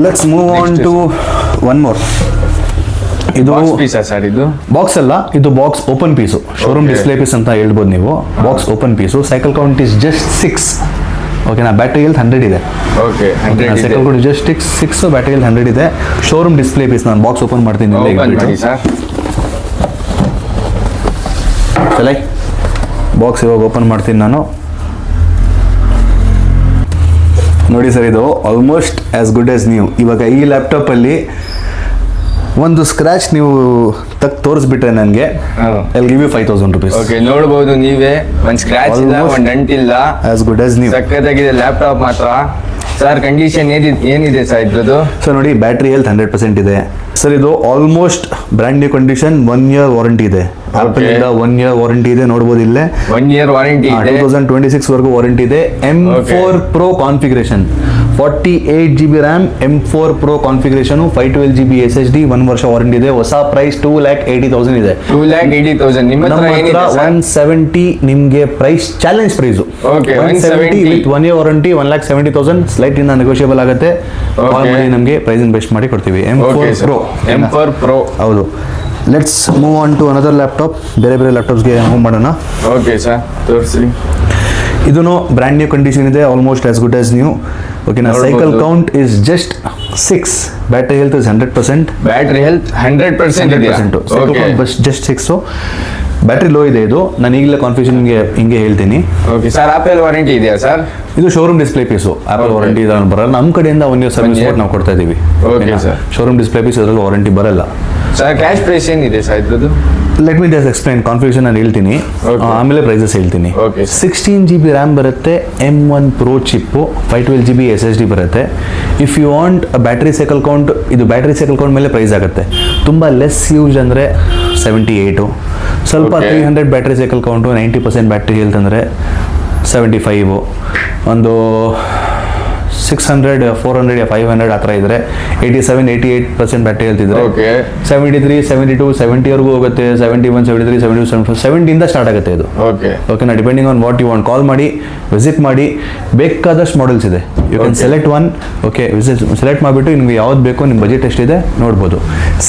let's move on to one more. ಇದು ಸರ್, ಇದು ಬಾಕ್ಸ್ ಅಲ್ಲ, ಇದು box open piece. Showroom display piece ಅಂತ ಹೇಳ್ಬೋದು ನೀವು. Box open piece. Cycle count is just 6. ಓಕೆನಾ, ಬ್ಯಾಟ್ರಿ ಹೆಲ್ತ್ 100 ಇದೆ. Cycle count just 6, battery health 100 ಇದೆ. Showroom display piece. ನಾನು ಬಾಕ್ಸ್ ಓಪನ್ ಮಾಡ್ತೀನಿ. ಚಲೈ ಬಾಕ್ಸ್ ಇವಾಗ ಓಪನ್ ಮಾಡ್ತೀನಿ ನಾನು. ನೋಡಿ ಸರ್, ಇದು almost as good as new. ಇವಾಗ ಈ ಲ್ಯಾಪ್ಟಾಪಲ್ಲಿ ಒಂದು ಸ್ಕ್ರಾಚ್ ನೀವು ತೋರಿಸ್ಬಿಟ್ರೆ ನನಗೆ I will give you 5,000 rupees. Okay, ನೋಡಬಹುದು ನೀವೇ, ಒಂದು ಸ್ಕ್ರಾಚ್ ಇಲ್ಲ, ಒಂದು ಡೆಂಟ್ ಇಲ್ಲ, ಆಸ್ ಗುಡ್ ಆಸ್ ನ್ಯೂ. ಸಕ್ಕತ್ತಾಗಿದೆ ಲ್ಯಾಪ್ಟಾಪ್ ಮಾತ್ರ. ಸರ್, ಕಂಡೀಷನ್ ಏನಿದೆ ಸರ್ ಇದ್ರದ್ದು? ಸರ್ ನೋಡಿ, ಬ್ಯಾಟ್ರಿ ಹೆಲ್ತ್ 100% ಇದೆ ಸರ್. ಇದು almost brand new condition. 1 year warranty ಇದೆ. ಆಪಲ್ ಇಂದ 1 year ವಾರಂಟಿ ಇದೆ. ನೋಡಬಹುದು ಇಲ್ಲೇ 1 year ವಾರಂಟಿ ಇದೆ. 2026 ವರೆಗೂ ವಾರಂಟಿ ಇದೆ. M4 Pro configuration, 48 GB RAM, M4 Pro configuration, 512 GB SSD, 1 ವರ್ಷ ವಾರಂಟಿ ಇದೆ. ಹೊಸ ಪ್ರೈಸ್ 2,80,000 ಇದೆ. 2,80,000. ನಿಮ್ಮ ಹತ್ರ 170 ನಿಮಗೆ price, challenge price. 170 with 1 year warranty, 1,70,000. Slight ಇಂದ ನೆಗೋಷಿಯಬಲ್ ಆಗುತ್ತೆ. ನಮಗೆ ಪ್ರೈಸ್ ಬೆಸ್ಟ್ ಮಾಡಿ ಕೊಡ್ತೀವಿ. M4 Pro. ಹೌದು. Let's move on to another laptop. ಬೇರೆ ಲ್ಯಾಪ್ಟಾಪ್ಸ್ಗೆ ಮೂವ್ ಮಾಡೋಣ. ಓಕೆ ಸರ್, ತೋರಿಸಿ. ಇದೂ ಬ್ರ್ಯಾಂಡ್ ನ್ಯೂ ಕಂಡೀಷನ್ ಇದೆ. Almost as good as new. ಓಕೆನಾ, cycle count is just 6. Battery health is 100%. Battery health 100%. Cycle count just 6. Battery low ಇದೆ. ಇದು ನಾನು ಈಗಲೇ ಕಾನ್ಫಿಗರೇಷನ್ ಹಿಂಗೆ ಹೇಳ್ತೀನಿ. ಓಕೆ ಸರ್, ಆಪಲ್ ವಾರಂಟಿ ಇದೆಯಾ ಸರ್? ಇದು showroom display piece. Apple warranty ಬರಲ್ಲ. ನಮ್ಮ ಕಡೆಯಿಂದ 1 year ಸರ್ವಿಸ್ ನಾವು ಕೊಡ್ತಾ ಇದೀವಿ. ಶೋರೂಮ್ ಡಿಸ್ಪ್ಲೇ ಪೀಸ್ ಅದರಲ್ಲಿ ವಾರಂಟಿ ಬರಲ್ಲ. ಸರ್, ಕ್ಯಾಶ್ ಪ್ರೈಸ್ ಏನಿದೆ ಸರ್ ಇದ್ರದ್ದು? Let me just explain. Configuration ನಾನು ಹೇಳ್ತೀನಿ, ಆಮೇಲೆ ಪ್ರೈಸಸ್ ಹೇಳ್ತೀನಿ. 16 GB ರ್ಯಾಮ್ ಬರುತ್ತೆ. M1 Pro ಚಿಪ್ಪು, 512 GB SSD ಬರುತ್ತೆ. If you want battery cycle count, ಇದು ಬ್ಯಾಟ್ರಿ ಸೈಕಲ್ ಕೌಂಟ್ ಮೇಲೆ ಪ್ರೈಸ್ ಆಗುತ್ತೆ. ತುಂಬ ಲೆಸ್ ಯೂಸ್ ಅಂದರೆ 78. ಸ್ವಲ್ಪ 300 battery cycle count, 90% battery health ಅಂದರೆ 75. ಒಂದು 600 400 500 ಆ ಥರ ಇದ್ರೆ 87-88% ಬ್ಯಾಟ್ರಿ ಹೇಳ್ತಿದ್ರೆ ಓಕೆ 73 72 70ವರೆಗೂ ಹೋಗುತ್ತೆ. 71 73 72 74 70ಇಂದ ಸ್ಟಾರ್ಟ್ ಆಗುತ್ತೆ ಇದು. ಓಕೆ ಓಕೆನಾ, depending on what you want. Call ಮಾಡಿ, ವಿಸಿಟ್ ಮಾಡಿ, ಬೇಕಾದಷ್ಟು ಮಾಡೆಲ್ಸ್ ಇದೆ. You can select one. Okay, select ಮಾಡಿಬಿಟ್ಟು ನಿಮ್ಗೆ ಯಾವ್ದು ಬೇಕೋ, ನಿಮ್ಮ ಬಜೆಟ್ ಎಷ್ಟಿದೆ ನೋಡ್ಬೋದು.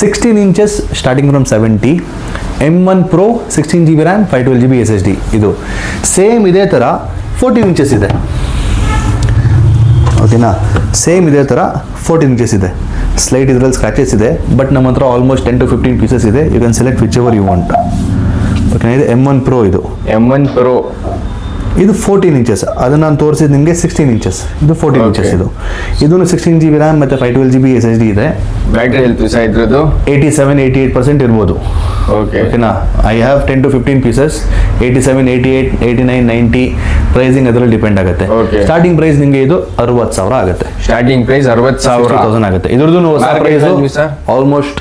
16 inches starting from 70. M1 Pro 16 GB RAM 512 GB SSD. ಇದು ಸೇಮ್ ಇದೇ ಥರ 14 ಇಂಚಸ್ ಇದೆ. ಓಕೆನಾ, ಸೇಮ್ ಇದೇ ಥರ 14 ಇಂಚಸ್ ಇದೆ. ಸ್ಲೈಟ್ ಇದರಲ್ಲಿ ಸ್ಕ್ರಾಚಸ್ ಇದೆ, ಬಟ್ ನಮ್ಮ ಹತ್ರ ಆಲ್ಮೋಸ್ಟ್ 10 to 15 ಪೀಸಸ್ ಇದೆ. You can select whichever you want. ಓಕೆನಾ, ಇದು M1 Pro. ಇದು M1 Pro ಇದು 14 ಇಂಚಸ್. ಅದನ್ನು ನಾನು ತೋರಿಸಿದ್ದು ನಿಮಗೆ 16 ಇಂಚಸ್. ಇದು 14 ಇಂಚಸ್. ಇದು 16 GB RAM ಮತ್ತು 512 GB SSD ಇದೆ. ಬ್ಯಾಟ್ರಿ ಹೆಲ್ತ್ ಸಹ ಇದ್ರದ್ದು 87-88% ಇರ್ಬೋದು. ಓಕೆನಾ, I have 10 to 15 pieces. 87, 88, 89, 90 pricing ಅದರಲ್ಲಿ ಡಿಪೆಂಡ್ ಆಗುತ್ತೆ. ಸ್ಟಾರ್ಟಿಂಗ್ ಪ್ರೈಸ್ ನಿಮಗೆ ಇದು 60,000 ಆಗುತ್ತೆ. ಸ್ಟಾರ್ಟಿಂಗ್ ಪ್ರೈಸ್ 60,000 ಆಗುತ್ತೆ. ಇದ್ರದ್ದು ಹೊಸ ಪ್ರೈಸ್ ಆಲ್ಮೋಸ್ಟ್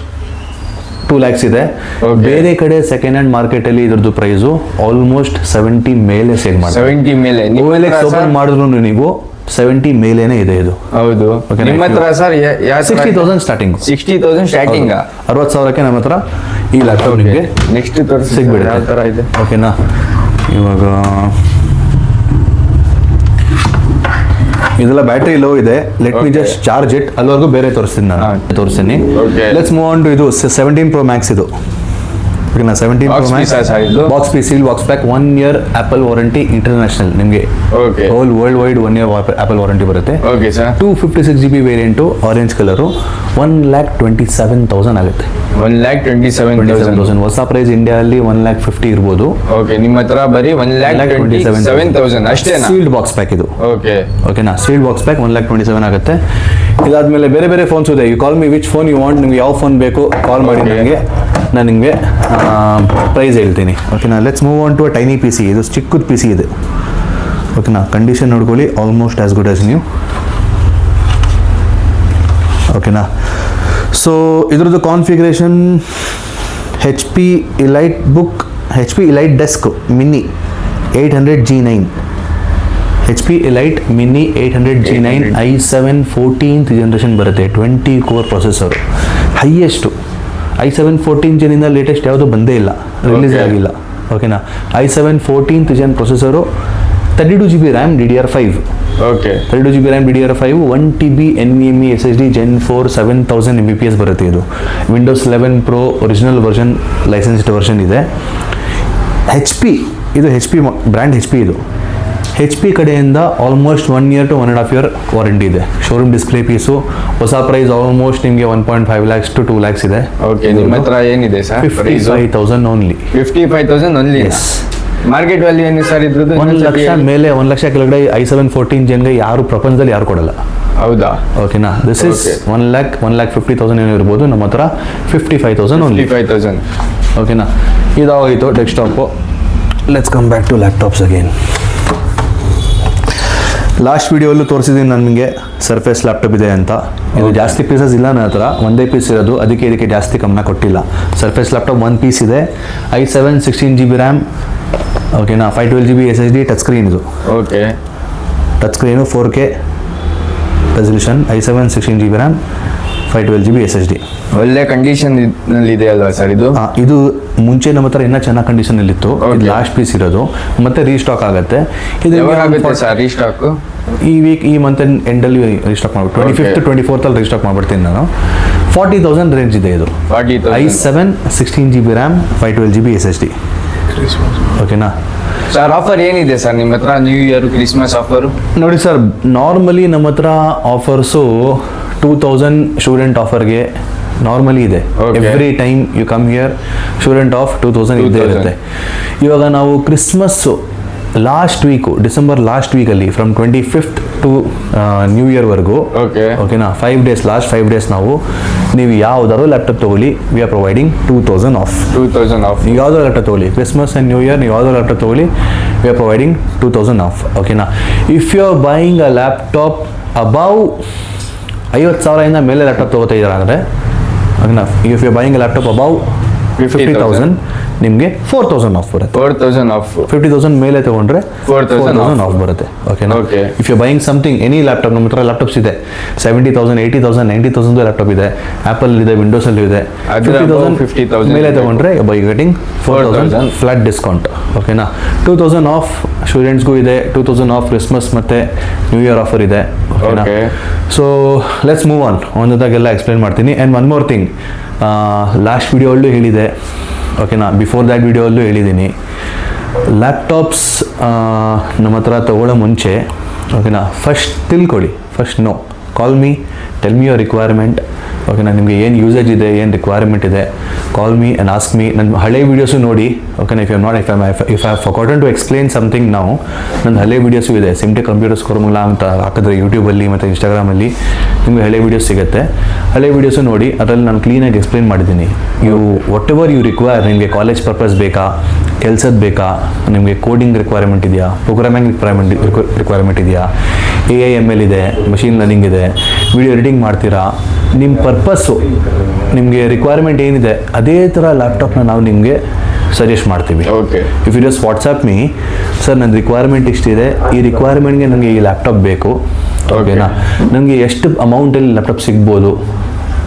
2 lakhs ಇದೆ. ಬೇರೆ ಕಡೆ ಸೆಕೆಂಡ್ ಹ್ಯಾಂಡ್ ಮಾರ್ಕೆಟ್ ಅಲ್ಲಿ ಇದ್ರದ್ದು ಪ್ರೈಸು ಆಲ್ಮೋಸ್ಟ್ 70 ಮೇಲೆ ಸೇಲ್ ಮಾಡ್ತಾರೆ. 70 ಮೇಲೆ ಓಪನ್ ಮಾಡಿದ್ರು ನೀವು 70 ಮೇಲೇನೆ ಇದೆ ಇದು. ಹೌದು. ನಿಮ್ಮ ಹತ್ರ ಸರ್ 60,000 ಸ್ಟಾರ್ಟಿಂಗ್. 60,000 ಸ್ಟಾರ್ಟಿಂಗ್. 60,000ಕ್ಕೆ ನಮ್ಮ ಹತ್ರ ಈ ಲ್ಯಾಪ್ಟಾಪ್ ನಿಮಗೆ ನೆಕ್ಸ್ಟ್ ಸಿಗ್ಬಿಡುತ್ತೆ. ಯಾವ ತರ ಇದೆ? ಓಕೆನಾ, ಇವಾಗ ಇದೆಲ್ಲ ಬ್ಯಾಟ್ರಿ ಲೋ ಇದೆ. Let me just charge it. ಅಲ್ಲಿವರೆಗೂ ಬೇರೆ ತೋರಿಸ್ತೀನಿ ನಾನು. ತೋರಿಸ್ತೀನಿ. ಲೆಟ್ಸ್ ಮೂವ್ ಆನ್ ಟು ಇದು 17 Pro Max. ಇದು ಓಕೆನಾ, 17 Pro Max box piece, seal box pack, 1 year Apple warranty international. ನಿಮಗೆ whole world wide 1 year Apple warranty ಬರುತ್ತೆ. 256 GB ವೇರಿಯಂಟು, ಆರೆಂಜ್ ಕಲರು, 1,27,000 ಆಗುತ್ತೆ. 1,27,000 ಹೊಸ ಪ್ರೈಸ್ ಇಂಡಿಯಾ ಅಲ್ಲಿ 1,50,000 ಇರ್ಬೋದು. ಓಕೆ, ನಿಮ್ಮ ಹತ್ರ ಬರೀ 1,27,000 ಅಷ್ಟೇ. ಸೀಲ್ಡ್ ಬಾಕ್ಸ್ ಪ್ಯಾಕ್ ಇದು. ಓಕೆನಾ, ಸೀಲ್ಡ್ ಬಾಕ್ಸ್ ಪ್ಯಾಕ್ 1,27,000 ಆಗುತ್ತೆ. ಇದಾದ್ಮೇಲೆ ಬೇರೆ ಬೇರೆ ಫೋನ್ಸ್ ಇದೆ. You call me which phone you want. ನಿಮ್ಗೆ ಯಾವ ಫೋನ್ ಬೇಕು ಕಾಲ್ ಮಾಡಿ ನನಗೆ, ನಾನು ನಿಮಗೆ ಪ್ರೈಸ್ ಹೇಳ್ತೀನಿ. ಓಕೆನಾ, let's move on to a tiny PC. ಇದು ಚಿಕ್ಕದ PC ಇದೆ. ಓಕೆನಾ, ಕಂಡೀಷನ್ ನೋಡ್ಕೊಳ್ಳಿ, almost as good as new. ಓಕೆನಾ, ಸೊ ಇದ್ರದ್ದು configuration HP Elite Desk Mini 800 G9. HP Elite Mini 800 G9 i7 14th generation ಬರುತ್ತೆ. 20 core processor, highest. i7 14th ಜನಿಂದ ಲೇಟೆಸ್ಟ್ ಯಾವುದು ಬಂದೇ ಇಲ್ಲ, ರಿಲೀಸ್ ಆಗಿಲ್ಲ. ಓಕೆನಾ, i7 14th gen processor, 32 GB RAM DDR5. 32 GB RAM DDR5, 1 TB NVMe SSD Gen 4 7000 Mbps ಬರುತ್ತೆ. ಇದು Windows 11 Pro original version, licensed version ಇದೆ. ಇದು HP ಬ್ರ್ಯಾಂಡ್. ಇದು HP ಕಡೆಯಿಂದ almost 1 year to 1.5 year warranty ಇದೆ. Showroom display piece. ಹೊಸ ಪ್ರೈಸ್ ಆಲ್ಮೋಸ್ಟ್ ನಿಮಗೆ 1.5 lakhs to 2 lakhs ಇದೆ. ನಿಮ್ಮ ಹತ್ರ ಏನಿದೆ sir? 55,000 only. 55,000 only. Market value ಏನು ಸರ್ ಇದ್ರದ್ದು? 1 ಲಕ್ಷ ಮೇಲೆ, 1 ಲಕ್ಷ ಕೆಳಗಡೆ i7 14 ಜನ್ಗೆ ಯಾರು ಪ್ರಪಂಚದಲ್ಲಿ ಯಾರು ಕೊಡಲ್ಲ. ಹೌದಾ? ಓಕೆನಾ, ದಿಸ್ ಇಸ್ 1,50,000 ಏನೋ ಇರ್ಬೋದು. ನಮ್ಮ ಹತ್ರ 55,000 ಓನ್ಲಿ. 55,000. ಓಕೆನಾ, ಇದಾಗೋಯಿತು desktop. Let's come back to laptops again. Last ವಿಡಿಯೋಲ್ಲೂ ತೋರಿಸಿದ್ದೀನಿ ನನಗೆ ಸರ್ಫೇಸ್ ಲ್ಯಾಪ್ಟಾಪ್ ಇದೆ ಅಂತ. ಇದು ಜಾಸ್ತಿ ಪೀಸಸ್ ಇಲ್ಲ ನನ್ನ ಹತ್ರ, ಒಂದೇ ಪೀಸ್ ಇರೋದು. ಇದಕ್ಕೆ ಜಾಸ್ತಿ ಗಮನ ಕೊಟ್ಟಿಲ್ಲ. ಸರ್ಫೇಸ್ ಲ್ಯಾಪ್ಟಾಪ್ 1 piece ಇದೆ. i7 16 GB RAM. ಓಕೆನಾ, 512 GB SSD, ಟಚ್ ಸ್ಕ್ರೀನ್. ಇದು touch screen, 4K resolution, i7 16 GB RAM, 512 GB SSD. ಒಳ್ಳೆ ಕಂಡೀಷನ್ ಇದೆ ಅಲ್ವಾ ಸರ್ ಇದು? ಇದು ಮುಂಚೆ ನಮ್ಮ ಹತ್ರ ಇನ್ನೂ ಚೆನ್ನಾಗಿ ಕಂಡೀಷನ್ ಅಲ್ಲಿ ಇತ್ತು. ಇದು ಲಾಸ್ಟ್ ಪೀಸ್ ಇರೋದು, ಮತ್ತೆ ರೀಸ್ಟಾಕ್ ಆಗುತ್ತೆ. ಇದು ರೀಸ್ಟಾಕ್ ಈ ವೀಕ್, ಈ ಮಂತ್ ಎಂಡಲ್ಲಿ ರೀಸ್ಟಾಕ್ ಮಾಡ್ಬಿಟ್ಟು 25th 24th ಅಲ್ಲಿ ರೀಸ್ಟಾಕ್ ಮಾಡ್ಬಿಡ್ತೀನಿ ನಾನು. 40,000 ರೇಂಜ್ ಇದೆ ಇದು. i7 16 GB RAM, 512 GB SSD. ಓಕೆನಾ ಸರ್, ಆಫರ್ ಏನಿದೆ ಸರ್ ನಿಮ್ಮ ಹತ್ರ? ನ್ಯೂ ಇಯರ್, ಕ್ರಿಸ್ಮಸ್ ಆಫರ್ ನೋಡಿ ಸರ್. ನಾರ್ಮಲಿ ನಮ್ಮ ಹತ್ರ ಆಫರ್ಸು 2000 ಸ್ಟೂಡೆಂಟ್ ಆಫರ್ಗೆ ನಾರ್ಮಲಿ ಇದೆ. Every time you come here student off 2000 ಇದ್ದೇ ಇರುತ್ತೆ. ಇವಾಗ ನಾವು Christmas last week, December last ವೀಕಲ್ಲಿ ಫ್ರಮ್ 25th ಟು ನ್ಯೂ ಇಯರ್ವರೆಗೂ, ಓಕೆನಾ, 5 days, ಲಾಸ್ಟ್ 5 days ನೀವು ಯಾವ್ದಾದ್ರು ಲ್ಯಾಪ್ಟಾಪ್ ತೊಗೊಳ್ಳಿ, ವಿ ಆರ್ ಪ್ರೊವೈಡಿಂಗ್ 2000 ಆಫ್. ನೀವು ಯಾವ್ದಾದ್ರು ಲ್ಯಾಪ್ಟಾಪ್ ತೊಗೊಳ್ಳಿ, ಕ್ರಿಸ್ಮಸ್ ಆ್ಯಂಡ್ ನ್ಯೂ ಇಯರ್, ನೀವು ಯಾವ್ದಾದ್ರು ಲ್ಯಾಪ್ಟಾಪ್ ತೊಗೊಳ್ಳಿ, ವಿ ಆರ್ ಪ್ರೊವೈಡಿಂಗ್ 2000 ಆಫ್. ಓಕೆನಾ, if you are buying a laptop above 50,000 ಮೇಲೆ ಲ್ಯಾಪ್ಟಾಪ್ ತೊಗೋತಾ ಇದ್ದಾರೆ ಅಂದರೆ, ಓಕೆನಾ, if you are buying a laptop above 50,000, ನಿಮಗೆ 4,000 ಆಫ್ ಬರುತ್ತೆ. 4,000 ಆಫ್. 50,000 ಮೇಲೆ ತಗೊಂಡ್ರೆ 4,000 ಆಫ್ ಬರುತ್ತೆ. ಓಕೆನಾ? Okay. If you buying something any laptop, ನಮ್ಮ ಹತ್ರ ಲ್ಯಾಪ್ಟಾಪ್ಸ್ ಇದೆ 70,000, 80,000, 90,000 ಲ್ಯಾಪ್ಟಾಪ್ ಇದೆ, ಆಪಲ್ ಇದೆ, ವಿಂಡೋಸ್ ಅಲ್ಲಿ ಇದೆ. 50,000 ಮೇಲೆ ತಗೊಂಡ್ರೆ ಬೈ ಗೆಟಿಂಗ್ 4,000 ಫ್ಲಾಟ್ ಡಿಸ್ಕೌಂಟ್. ಓಕೆನಾ? 2,000 ಆಫ್ ಸ್ಟೂಡೆಂಟ್ಸ್ಗೂ ಇದೆ, 2,000 ಆಫ್ ಕ್ರಿಸ್ಮಸ್ ಮತ್ತೆ ನ್ಯೂ ಇಯರ್ ಆಫರ್ ಇದೆ. ಓಕೆನಾ? So let's move on. ಒಂದಾಗೆಲ್ಲ ಎಕ್ಸ್ಪ್ಲೈನ್ ಮಾಡ್ತೀನಿ. And one more thing, last ವಿಡಿಯೋಲ್ಲೂ ಹೇಳಿದೆ, ಓಕೆನಾ, ಬಿಫೋರ್ ದ್ಯಾಟ್ ವಿಡಿಯೋಲ್ಲೂ ಹೇಳಿದ್ದೀನಿ, ಲ್ಯಾಪ್ಟಾಪ್ಸ್ ನಮ್ಮ ಹತ್ರ ತಗೊಳ್ಳೋ ಮುಂಚೆ, ಓಕೆನಾ, ಫಸ್ಟ್ ತಿಳ್ಕೊಳ್ಳಿ. First call me, tell me your requirement. ಓಕೆನಾ? ನಿಮಗೆ ಏನು ಯೂಸೇಜ್ ಇದೆ, ಏನು ರಿಕ್ವೈರ್ಮೆಂಟ್ ಇದೆ, call me and ask me. ನನ್ನ ಹಳೆ ವೀಡಿಯೋಸು ನೋಡಿ. ಓಕೆನಾ? If I forgotten to explain something ನಾವು, ನನ್ನ ಹಳೆ ವೀಡಿಯೋಸು ಇದೆ. ಸಿಮ್ಟೆಕ್ ಕಂಪ್ಯೂಟರ್ಸ್ ಕೋರಮಂಗಲ ಅಂತ ಹಾಕಿದ್ರೆ ಯೂಟ್ಯೂಬಲ್ಲಿ ಮತ್ತು ಇನ್ಸ್ಟಾಗ್ರಾಮಲ್ಲಿ ನಿಮಗೆ ಹಳೆ ವೀಡಿಯೋಸ್ ಸಿಗುತ್ತೆ. ಹಳೆ ವೀಡಿಯೋಸು ನೋಡಿ, ಅದರಲ್ಲಿ ನಾನು ಕ್ಲೀನಾಗಿ ಎಕ್ಸ್ಪ್ಲೇನ್ ಮಾಡಿದ್ದೀನಿ. ವಾಟ್ ಎವರ್ ಯು ರಿಕ್ವೈರ್, ನಿಮಗೆ ಕಾಲೇಜ್ ಪರ್ಪಸ್ ಬೇಕಾ, ಕೆಲಸದ ಬೇಕಾ, ನಿಮಗೆ ಕೋಡಿಂಗ್ ರಿಕ್ವೈರ್ಮೆಂಟ್ ಇದೆಯಾ, ಪ್ರೋಗ್ರಾಮಿಂಗ್ ರಿಕ್ವೈರ್ಮೆಂಟ್ ಇದೆಯಾ, AI/ML ಇದೆ, ಮಷೀನ್ ಲರ್ನಿಂಗ್ ಇದೆ, ವಿಡಿಯೋ ಎಡಿಟಿಂಗ್ ಮಾಡ್ತೀರಾ, ನಿಮ್ಮ ಪರ್ಪಸ್ಸು, ನಿಮಗೆ ರಿಕ್ವೈರ್ಮೆಂಟ್ ಏನಿದೆ ಅದೇ ಥರ ಲ್ಯಾಪ್ಟಾಪ್ನ ನಾವು ನಿಮಗೆ ಸಜೆಸ್ಟ್ ಮಾಡ್ತೀವಿ. Okay. If you just WhatsApp me, sir ನನ್ನ ರಿಕ್ವೈರ್ಮೆಂಟ್ ಇಷ್ಟಿದೆ, ಈ ರಿಕ್ವೈರ್ಮೆಂಟ್ಗೆ ನನಗೆ ಈ ಲ್ಯಾಪ್ಟಾಪ್ ಬೇಕು, ಓಕೆನಾ, ನನಗೆ ಎಷ್ಟು ಅಮೌಂಟಲ್ಲಿ ಲ್ಯಾಪ್ಟಾಪ್ ಸಿಗ್ಬೋದು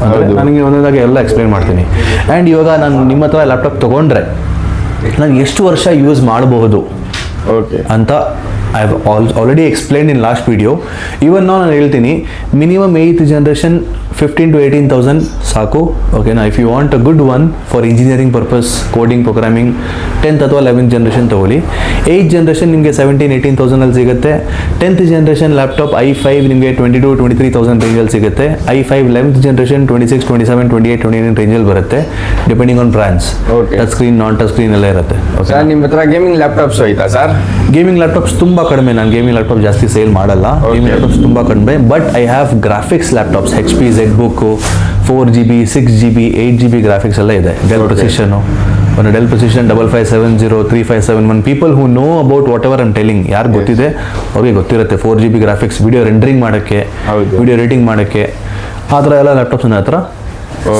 ಅಂದರೆ ನನಗೆ ಒಂದೊಂದಾಗಿ ಎಲ್ಲ ಎಕ್ಸ್ಪ್ಲೇನ್ ಮಾಡ್ತೀನಿ. ಆ್ಯಂಡ್ ಇವಾಗ ನಾನು ನಿಮ್ಮ ಹತ್ರ ಲ್ಯಾಪ್ಟಾಪ್ ತೊಗೊಂಡ್ರೆ ನಾನು ಎಷ್ಟು ವರ್ಷ ಯೂಸ್ ಮಾಡಬಹುದು ಅಂತ I have already explain in last video. Even ನಾನು ಹೇಳ್ತೀನಿ, ಮಿನಿಮಮ್ 8th ಜನರೇಷನ್ 15,000 to 18,000 ಸಾಕು. ಓಕೆನಾ? If you want a good one for engineering purpose, coding, programming, 10th ಅಥವಾ 11th ಜನರೇಷನ್ ತೊಗೊಳ್ಳಿ. 8th ಜನರೇಷನ್ ನಿಮಗೆ 17,000-18,000 ಸಿಗುತ್ತೆ. 10th ಜನರೇಷನ್ ಲ್ಯಾಪ್ಟಾಪ್ i5 ನಿಮಗೆ 22,000-23,000 ರೇಂಜಲ್ಲಿ ಸಿಗುತ್ತೆ. i5 11th ಜನರೇಷನ್ 26,000, 27,000, 28,000, 29,000 ರೇಂಜಲ್ಲಿ ಬರುತ್ತೆ, depending on brands. Touch screen, non touch screen ಎಲ್ಲ ಇರುತ್ತೆ. ಸರ್, ನಿಮ್ಮ ಹತ್ರ ಗೇಮಿಂಗ್ ಲ್ಯಾಪ್ಟಾಪ್ಸ್ ಐತಾ ಸರ್? ಗೇಮಿಂಗ್ ಲ್ಯಾಪ್ಟಾಪ್ಸ್ ತುಂಬ ಕಡಿಮೆ. ನಾನು ಗೇಮಿಂಗ್ ಲ್ಯಾಪ್ಟಾಪ್ ಜಾಸ್ತಿ ಸೇಲ್ ಮಾಡಲ್ಲ. ಗೇಮಿಂಗ್ ಲ್ಯಾಪ್ಟಾಪ್ಸ್ ತುಂಬ ಕಡಿಮೆ. But I have graphics laptops, HP ZBook, 4GB, 6GB, 8GB graphics ಎಲ್ಲ ಇದೆ. ಡೆಲ್ ಪ್ರೆಸಿಷನು, ಒಂದು del precision 5570, 3571. People who know about what ever I'm telling, ಯಾರು ಗೊತ್ತಿದೆ ಅವ್ರಿಗೆ ಗೊತ್ತಿರುತ್ತೆ. 4GB ಗ್ರಾಫಿಕ್ಸ್, ವಿಡಿಯೋ ರೆಂಡರಿಂಗ್ ಮಾಡೋಕ್ಕೆ, ವಿಡಿಯೋ ಎಡಿಟಿಂಗ್ ಮಾಡೋಕ್ಕೆ, ಆ ಥರ ಎಲ್ಲ ಲ್ಯಾಪ್ಟಾಪ್ಸ್ ನನ್ನ ಹತ್ರ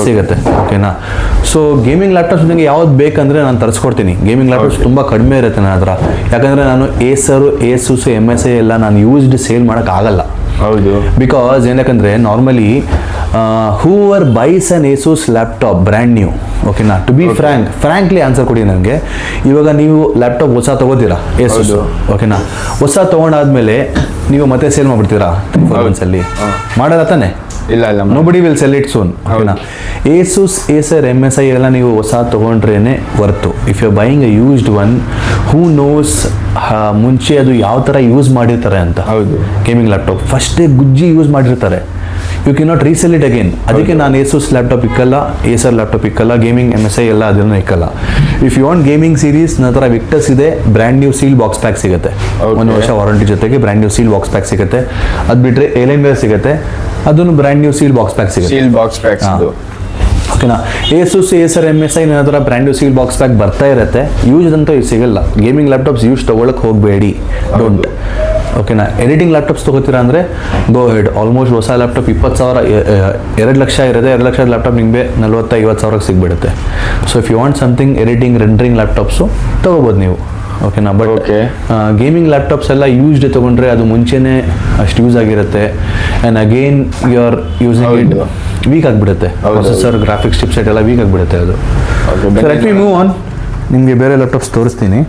ಸಿಗುತ್ತೆ. ಓಕೆನಾ? ಸೊ ಗೇಮಿಂಗ್ ಲ್ಯಾಪ್ಟಾಪ್ಸ್ ನಿಮಗೆ ಯಾವ್ದು ಬೇಕಂದರೆ ನಾನು ತರಿಸ್ಕೊಡ್ತೀನಿ. ಗೇಮಿಂಗ್ ಲ್ಯಾಪ್ಟಾಪ್ಸ್ ತುಂಬ ಕಡಿಮೆ ಇರುತ್ತೆ ನನ್ನ ಹತ್ರ. ಯಾಕಂದರೆ ನಾನು ASUS, MSI ಎಲ್ಲ ನಾನು ಯೂಸ್ಡ್ ಸೇಲ್ ಮಾಡೋಕ್ಕಾಗಲ್ಲ. ಹೌದು. ಬಿಕಾಸ್ ಏನಕ್ಕಂದರೆ normally whoever buys an ASUS laptop brand new, ಓಕೆನಾ, ಟು ಬಿ ಫ್ರ್ಯಾಂಕ್ಲಿ ಆನ್ಸರ್ ಕೊಡಿ ನನಗೆ. ಇವಾಗ ನೀವು ಲ್ಯಾಪ್ಟಾಪ್ ಹೊಸ ತೊಗೋತೀರಾ ASUS, ಓಕೆನಾ, ಹೊಸ ತೊಗೊಂಡಾದ್ಮೇಲೆ ನೀವು ಮತ್ತೆ ಸೇಲ್ ಮಾಡಿಬಿಡ್ತೀರಾ 3-4 monthsಲ್ಲಿ? ಮಾಡಲ್ಲ ತಾನೆ? ಇಲ್ಲ. Nobody will sell it soon. ಓಕೆನಾ? ASUS, Acer, MSI ಎಲ್ಲ ನೀವು ಹೊಸ ತೊಗೊಂಡ್ರೇನೆ worth. If you buying a used one, who knows ಮುಂಚೆ ಅದು ಯಾವ ಥರ ಯೂಸ್ ಮಾಡಿರ್ತಾರೆ ಅಂತ. ಹೌದು. ಗೇಮಿಂಗ್ ಲ್ಯಾಪ್ಟಾಪ್ ಫಸ್ಟೇ ಗುಜ್ಜಿ ಯೂಸ್ ಮಾಡಿರ್ತಾರೆ. You can not resell it again. ಅದಕ್ಕೆ ನಾನು ASUS ಲ್ಯಾಪ್ಟಾಪ್ ಇಕ್ಕಲ್ಲ, Acer ಲ್ಯಾಪ್ಟಾಪ್ ಇಕ್ಕಲ್ಲ, ಗೇಮಿಂಗ್ MSI ಎಲ್ಲ ಅದನ್ನು ಇಕ್ಕಲ್ಲ. If you want gaming series, ನನ್ನ ಹತ್ರ ವಿಕ್ಟಸ್ ಇದೆ, brand new seal box pack ಸಿಗುತ್ತೆ. 1 ವರ್ಷ ವಾರಂಟಿ ಜೊತೆಗೆ brand new seal box pack ಸಿಗುತ್ತೆ. ಅದು ಬಿಟ್ಟರೆ Alienware ಸಿಗುತ್ತೆ, ಅದನ್ನು brand new seal box pack ಸಿಗುತ್ತೆ. Seal box packs. ಓಕೆನಾ? ASUS, Acer, MSI ನನ್ನ ಹತ್ರ brand new seal box pack ಬರ್ತಾ ಇರುತ್ತೆ. ಯೂಸ್ ಅಂತೂ ಇದು ಸಿಗಲ್ಲ. ಗೇಮಿಂಗ್ ಲ್ಯಾಪ್ಟಾಪ್ಸ್ ಯೂಸ್ ತೊಗೊಳಕ್ಕೆ ಹೋಗಬೇಡಿ, ಡೋಂಟ್. ಓಕೆನಾ? ಎಡಿಟಿಂಗ್ ಲ್ಯಾಪ್ಟಾಪ್ಸ್ ತೊಗೋತೀರಾ ಅಂದರೆ ಗೋ ಹೆಡ್. ಆಲ್ಮೋಸ್ಟ್ ಹೊಸ ಲ್ಯಾಪ್ಟಾಪ್ 20,000, 2 ಲಕ್ಷ ಇರುತ್ತೆ. 2 ಲಕ್ಷದ ಲ್ಯಾಪ್ಟಾಪ್ ನಿಮಗೆ 40,000-50,000 ಸಿಗ್ಬಿಡುತ್ತೆ. So if you want something editing, rendering laptops ತೊಗೋಬೋದು ನೀವು. ಓಕೆನಾ? ಬಟ್ ಗೇಮಿಂಗ್ ಲ್ಯಾಪ್ಟಾಪ್ಸ್ ಎಲ್ಲ ಯೂಸ್ಡ್ ತೊಗೊಂಡ್ರೆ ಅದು ಮುಂಚೆನೇ ಅಷ್ಟು ಯೂಸ್ ಆಗಿರುತ್ತೆ. And again you are using it, weak ಆಗಿಬಿಡುತ್ತೆ. ಪ್ರೊಸೆಸರ್, ಗ್ರಾಫಿಕ್ಸ್, ಚಿಪ್ಸೆಟ್ ಎಲ್ಲ ವೀಕ್ ಆಗಿಬಿಡುತ್ತೆ ಅದು. So let me move on. ನಿಮಗೆ ಬೇರೆ ಲ್ಯಾಪ್ಟಾಪ್ಸ್ ತೋರಿಸ್ತೀನಿ.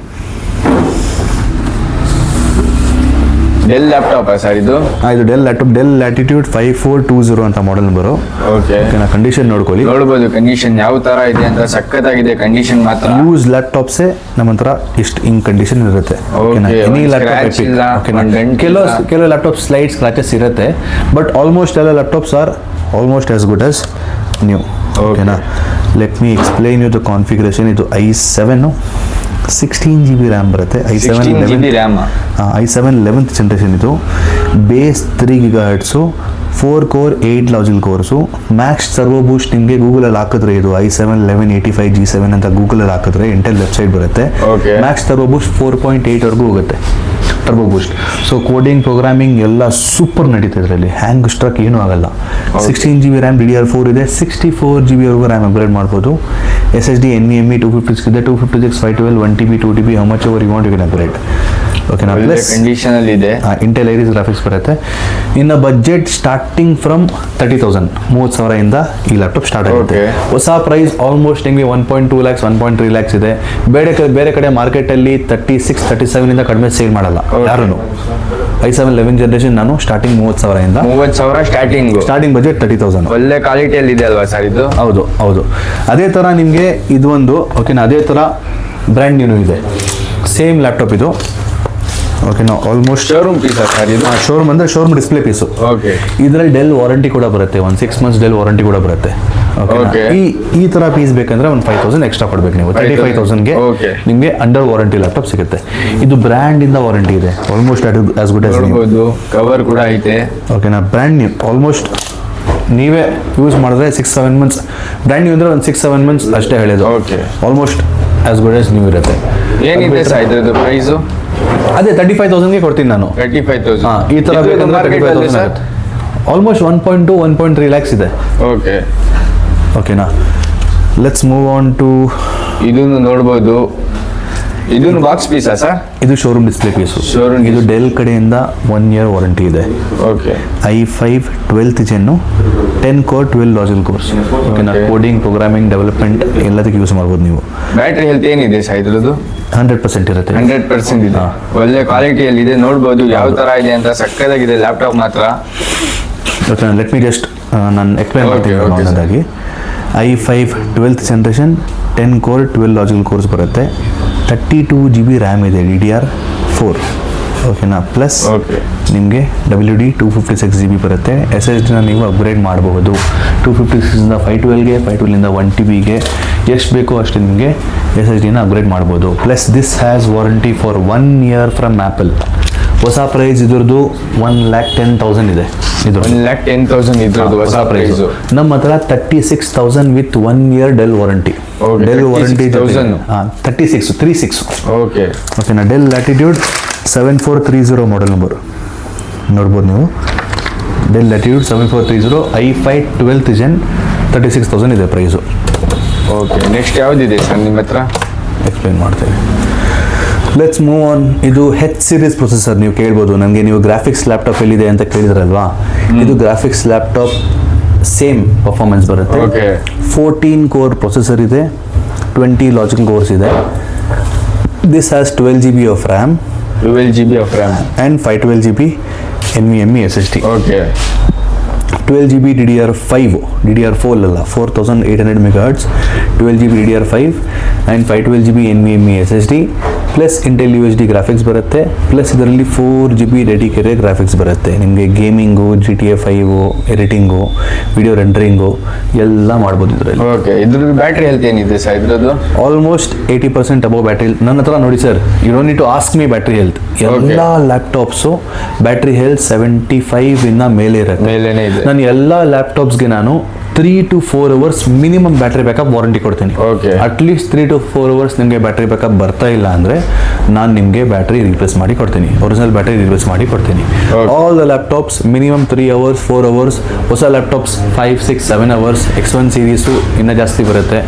ಡೆಲ್ ಲ್ಯಾಪ್ಟಾಪ್ ಸರ್ ಇದು? ಇದು ಡೆಲ್ ಲ್ಯಾಪ್ಟಾಪ್, ಡೆಲ್ ಲ್ಯಾಟಿಟ್ಯೂಡ್ 5420 ಅಂತ ಮಾಡೆಲ್ ನಂಬರು. ಓಕೆನಾ? ಕಂಡೀಷನ್ ನೋಡ್ಕೊಳ್ಳಿ. ನೋಡ್ಬೋದು ಕಂಡೀಷನ್ ಯಾವ ತರ ಇದೆ ಅಂತ. ಸಕ್ಕತ್ತಾಗಿದೆ ಕಂಡೀಷನ್ ಮಾತ್ರ. ಯೂಸ್ ಲ್ಯಾಪ್ಟಾಪ್ಸೇ ನಮ್ಮ ಹತ್ರ ಇಷ್ಟು ಹಿಂಗ್ ಕಂಡೀಷನ್ ಇರುತ್ತೆ. ಎನಿ ಲ್ಯಾಪ್ಟಾಪ್, ಕೆಲವು ಲ್ಯಾಪ್ಟಾಪ್ ಸ್ಲೈಡ್ ಸ್ಕ್ರಾಚಸ್ ಇರುತ್ತೆ, ಬಟ್ ಆಲ್ಮೋಸ್ಟ್ ಎಲ್ಲ laptops are almost as good as new. ಓಕೆನಾ? Let me explain you the configuration. ಇದು i7 16GB ರ್ಯಾಮ್ ಬರುತ್ತೆ. i7 11th generation. ಇದು base 3 GHz, 4 core 8 logical cores. Max servo boost ನಿಮಗೆ ಗೂಗಲಲ್ಲಿ ಹಾಕಿದ್ರೆ ಇದು i7 1185G7 ಅಂತ ಗೂಗಲಲ್ಲಿ ಹಾಕಿದ್ರೆ ಇಂಟೆಲ್ ವೆಬ್ಸೈಟ್ ಬರುತ್ತೆ. ಮ್ಯಾಕ್ಸ್ ಸರ್ವೋ ಬೂಸ್ಟ್ 4.8 ವರೆಗೂ ಹೋಗುತ್ತೆ turbo boost. So coding, programming ಎಲ್ಲ ಸೂಪರ್ ನಡೀತಾ ಇದರಲ್ಲಿ. ಹ್ಯಾಂಗ್ ಸ್ಟ್ರಕ್ ಏನೂ ಆಗಲ್ಲ. 16GB ರ್ಯಾಮ್, DDR4 ಇದೆ. 64GB ವರೆಗೂ ರ್ಯಾಮ್ ಅಪ್ಗ್ರೇಡ್ ಮಾಡ್ಬೋದು. SSD NVMe 256 ಇದೆ, 256 512 1 TB 2 TB, how much over you want you can upgrade. ಓಕೆನಾ, ಪ್ಲಸ್ ಕಂಡೀಷನ್ ಅಲ್ಲಿ ಇದೆ. ಇಂಟೆಲ್ ಐರಿಸ್ ಗ್ರಾಫಿಕ್ಸ್ ಬರುತ್ತೆ. ಇನ್ನು ಬಜೆಟ್ ಸ್ಟಾರ್ಟಿಂಗ್ ಫ್ರಮ್ 30,000, 30,000 ಈ ಲ್ಯಾಪ್ಟಾಪ್ ಸ್ಟಾರ್ಟ್ ಆಗುತ್ತೆ. ಹೊಸ ಪ್ರೈಸ್ ಆಲ್ಮೋಸ್ಟ್ ನಿಮಗೆ 1.2 lakhs 1.3 lakhs ಇದೆ. ಬೇರೆ ಕಡೆ ಮಾರ್ಕೆಟಲ್ಲಿ 36 37 ಕಡಿಮೆ ಸೇಲ್ ಮಾಡಲ್ಲ ಯಾರು. i7 11 ಜನರೇಷನ್ ನಾನು ಸ್ಟಾರ್ಟಿಂಗ್ 30,000 ಸ್ಟಾರ್ಟಿಂಗ್ ಬಜೆಟ್ 30,000. ಒಳ್ಳೆ ಕ್ವಾಲಿಟಿಯಲ್ಲಿ ಇದೆ ಅಲ್ವಾ ಸರ್ ಇದು? ಹೌದು. ಅದೇ ಥರ ನಿಮಗೆ ಇದು ಒಂದು ಓಕೆನಾ, ಅದೇ ಥರ ಬ್ರ್ಯಾಂಡ್ ನ್ಯೂ ಇದೆ, ಸೇಮ್ ಲ್ಯಾಪ್ಟಾಪ್ ಇದು. ಓಕೆನಾ, ಆಲ್ಮೋಸ್ಟ್ ಶೋರೂಮ್ ಪೀಸ್ ಸರ್ ಇದು? ಶೋರೂಮ್ ಅಂದರೆ ಶೋರೂಮ್ ಡಿಸ್ಪ್ಲೇ ಪೀಸು. ಓಕೆ. ಇದರಲ್ಲಿ ಡೆಲ್ ವಾರಂಟಿ ಕೂಡ ಬರುತ್ತೆ, 6 months ಡೆಲ್ ವಾರಂಟಿ ಕೂಡ ಬರುತ್ತೆ. ಈ ಥರ ಪೀಸ್ ಬೇಕಂದ್ರೆ 5,000 ಎಕ್ಸ್ಟ್ರಾ ಕೊಡ್ಬೇಕು ನೀವು. 35,000ಗೆ ನಿಮಗೆ ಅಂಡರ್ ವಾರಂಟಿ ಲ್ಯಾಪ್ಟಾಪ್ ಸಿಗುತ್ತೆ. ಇದು ಬ್ರ್ಯಾಂಡ್ ಇಂದ ವಾರಂಟಿ ಇದೆ, almost as good as new. Cover ಕೂಡ ಐತೆ. ಓಕೆನಾ, ಬ್ರ್ಯಾಂಡ್ ನ್ಯೂ, ಆಲ್ಮೋಸ್ಟ್ ನೀವೇ ಯೂಸ್ ಮಾಡಿದ್ರೆ 6-7 months. ಬ್ರ್ಯಾಂಡ್ ನ್ಯೂ ಅಂದರೆ ಒಂದು 6-7 months ಅಷ್ಟೇ ಹೇಳೋದು. Almost as good as new ಇರುತ್ತೆ. ಏನಿದೆ ಸರ್ ಇದ್ರದ್ದು ಪ್ರೈಸು? ಅದೇ 35,000ಗೆ ಕೊಡ್ತೀನಿ ನಾನು. 35,000 ಈ ಥರ ಬೇಕಂದ್ರೆ 35,000 ಆಲ್ಮೋಸ್ಟ್ 1.2 1.3 lakhs ಇದೆ. ಓಕೆನಾ, ಲೆಟ್ಸ್ ಮೂವ್ ಆನ್ ಟು ಇದನ್ನು ನೋಡ್ಬೋದು. ಇದನ್ನು ಬಾಕ್ಸ್ ಪೀಸಾ ಸರ್? ಇದು ಶೋರೂಮ್ ಡಿಸ್ಪ್ಲೇ ಪೀಸು. ಇದು ಡೆಲ್ ಕಡೆಯಿಂದ 1 year ವಾರಂಟಿ ಇದೆ. i5 12th gen 10 core 12 logical course. ಓಕೆನಾ, ಕೋಡಿಂಗ್ ಪ್ರೋಗ್ರಾಮಿಂಗ್ ಡೆವಲಪ್ಮೆಂಟ್ ಎಲ್ಲದಕ್ಕೆ ಯೂಸ್ ಮಾಡ್ಬೋದು ನೀವು. ಬ್ಯಾಟ್ರಿ ಹೆಲ್ತ್ ಏನಿದೆ ಸರ್ ಇದ್ರದ್ದು? 100% ಇರುತ್ತೆ. 100% ಇದೆ. ಒಳ್ಳೆ ಕ್ವಾಲಿಟಿಯಲ್ಲಿ ಇದೆ, ನೋಡ್ಬೋದು ಯಾವ ತರ ಇದೆ ಅಂತ. ಸಕ್ಕತ್ತಾಗಿದೆ ಲ್ಯಾಪ್ಟಾಪ್ ಮಾತ್ರ. ಓಕೆ, ಲೆಟ್ ಮಿ ಜಸ್ಟ್ ನಾನು ಎಕ್ಸ್ಪ್ಲೈನ್ ಮಾಡ್ತೀನಿ ಅನ್ನೋದಾಗಿ. i5 12th generation 10 core 12 logical course ಬರುತ್ತೆ. 32 GB ರ್ಯಾಮ್ ಇದೆ, DDR4. ಓಕೆನಾ, ಪ್ಲಸ್ ನಿಮಗೆ WD 256 GB ಬರುತ್ತೆ. SSDನ ನೀವು ಅಪ್ಗ್ರೇಡ್ ಮಾಡಬಹುದು. 256ಇಂದ 512ಗೆ, 512ಇಂದ 1 TBಗೆ ಎಷ್ಟು ಬೇಕೋ ಅಷ್ಟು ನಿಮಗೆ SSDನ ಅಪ್ಗ್ರೇಡ್ ಮಾಡ್ಬೋದು. Plus this has warranty for 1 year from apple. ಹೊಸ ಪ್ರೈಸ್ ಇದ್ರದ್ದು 1,10,000 ಇದೆ. ಇದು 1,10,000 ಇದ್ರದ್ದು ಹೊಸ ಪ್ರೈಸ್. ನಮ್ಮ ಹತ್ರ 36,000 with 1 year Dell warranty. Del warranty 36. ಓಕೆನಾ, ಡೆಲ್ ಲ್ಯಾಟಿಟ್ಯೂಡ್ 7430 ಮಾಡೆಲ್ ನಂಬರ್ ನೋಡ್ಬೋದು ನೀವು. Del latitude 7430 i5 12th gen 36,000 ಇದೆ ಪ್ರೈಸು. ಓಕೆ, ನೆಕ್ಸ್ಟ್ ಯಾವುದಿದೆ ಸರ್ ನಿಮ್ಮ ಹತ್ರ? ಎಕ್ಸ್ಪ್ಲೈನ್ ಮಾಡ್ತೇನೆ. Let's move on. ಇದು H series ಪ್ರೊಸೆಸರ್. ನೀವು ಕೇಳ್ಬೋದು ನನಗೆ, ನೀವು ಗ್ರಾಫಿಕ್ಸ್ ಲ್ಯಾಪ್ಟಾಪ್ ಎಲ್ಲಿದೆ ಅಂತ ಕೇಳಿದ್ರಲ್ವಾ. ಇದು ಗ್ರಾಫಿಕ್ಸ್ ಲ್ಯಾಪ್ಟಾಪ್ ಸೇಮ್ ಪರ್ಫಾರ್ಮೆನ್ಸ್ ಬರುತ್ತೆ. 14 core ಪ್ರೊಸೆಸರ್ ಇದೆ, 20 ಲಾಜಿಕಲ್ ಕೋರ್ಸ್ ಇದೆ. This has 12 GB of RAM and 512 GB NVMe SSD. 12 GB DDR4 ಅಲ್ಲ, 4800 MHz 12 GB DDR5 and 512 GB NVMe SSD plus Intel UHD graphics ಬರುತ್ತೆ. ಪ್ಲಸ್ ಇದರಲ್ಲಿ 4 GB ಡೆಡಿಕೇಟೆಡ್ ಗ್ರಾಫಿಕ್ಸ್ ಬರುತ್ತೆ. ನಿಮಗೆ gaming, GTA 5 editing, video rendering ಎಲ್ಲ ಮಾಡ್ಬೋದು ಇದರಲ್ಲಿ. ಇದ್ರದ್ದು ಬ್ಯಾಟ್ರಿ ಹೆಲ್ತ್ ಏನಿದೆ ಸರ್ ಇದ್ರದ್ದು? Almost 80% above battery. ನನ್ನ ಹತ್ರ ನೋಡಿ sir, you don't need to ask me battery health. ಎಲ್ಲ ಲ್ಯಾಪ್ಟಾಪ್ಸು ಬ್ಯಾಟ್ರಿ ಹೆಲ್ತ್ 75 ಇಂದ ಮೇಲೆ ಇರುತ್ತೆ. ನಾನು ಎಲ್ಲ ಲ್ಯಾಪ್ಟಾಪ್ಸ್ಗೆ ನಾನು 3 to 4 hours minimum battery backup warranty ಕೊಡ್ತೀನಿ. ಅಟ್ಲೀಸ್ಟ್ 3 to 4 hours ನಿಮಗೆ ಬ್ಯಾಟ್ರಿ ಬ್ಯಾಕಪ್ ಬರ್ತಾ ಇಲ್ಲ ಅಂದರೆ ನಾನು ನಿಮಗೆ ಬ್ಯಾಟ್ರಿ ರೀಪ್ಲೇಸ್ ಮಾಡಿ ಕೊಡ್ತೀನಿ, ಒರಿಜಿನಲ್ ಬ್ಯಾಟ್ರಿ ರೀಪ್ಲೇಸ್ ಮಾಡಿ ಕೊಡ್ತೀನಿ. All the laptops minimum 3 hours 4 hours. ಹೊಸ ಲ್ಯಾಪ್ಟಾಪ್ಸ್ 5 6 7 hours. X1 ಸೀರೀಸು ಇನ್ನೂ ಜಾಸ್ತಿ ಬರುತ್ತೆ.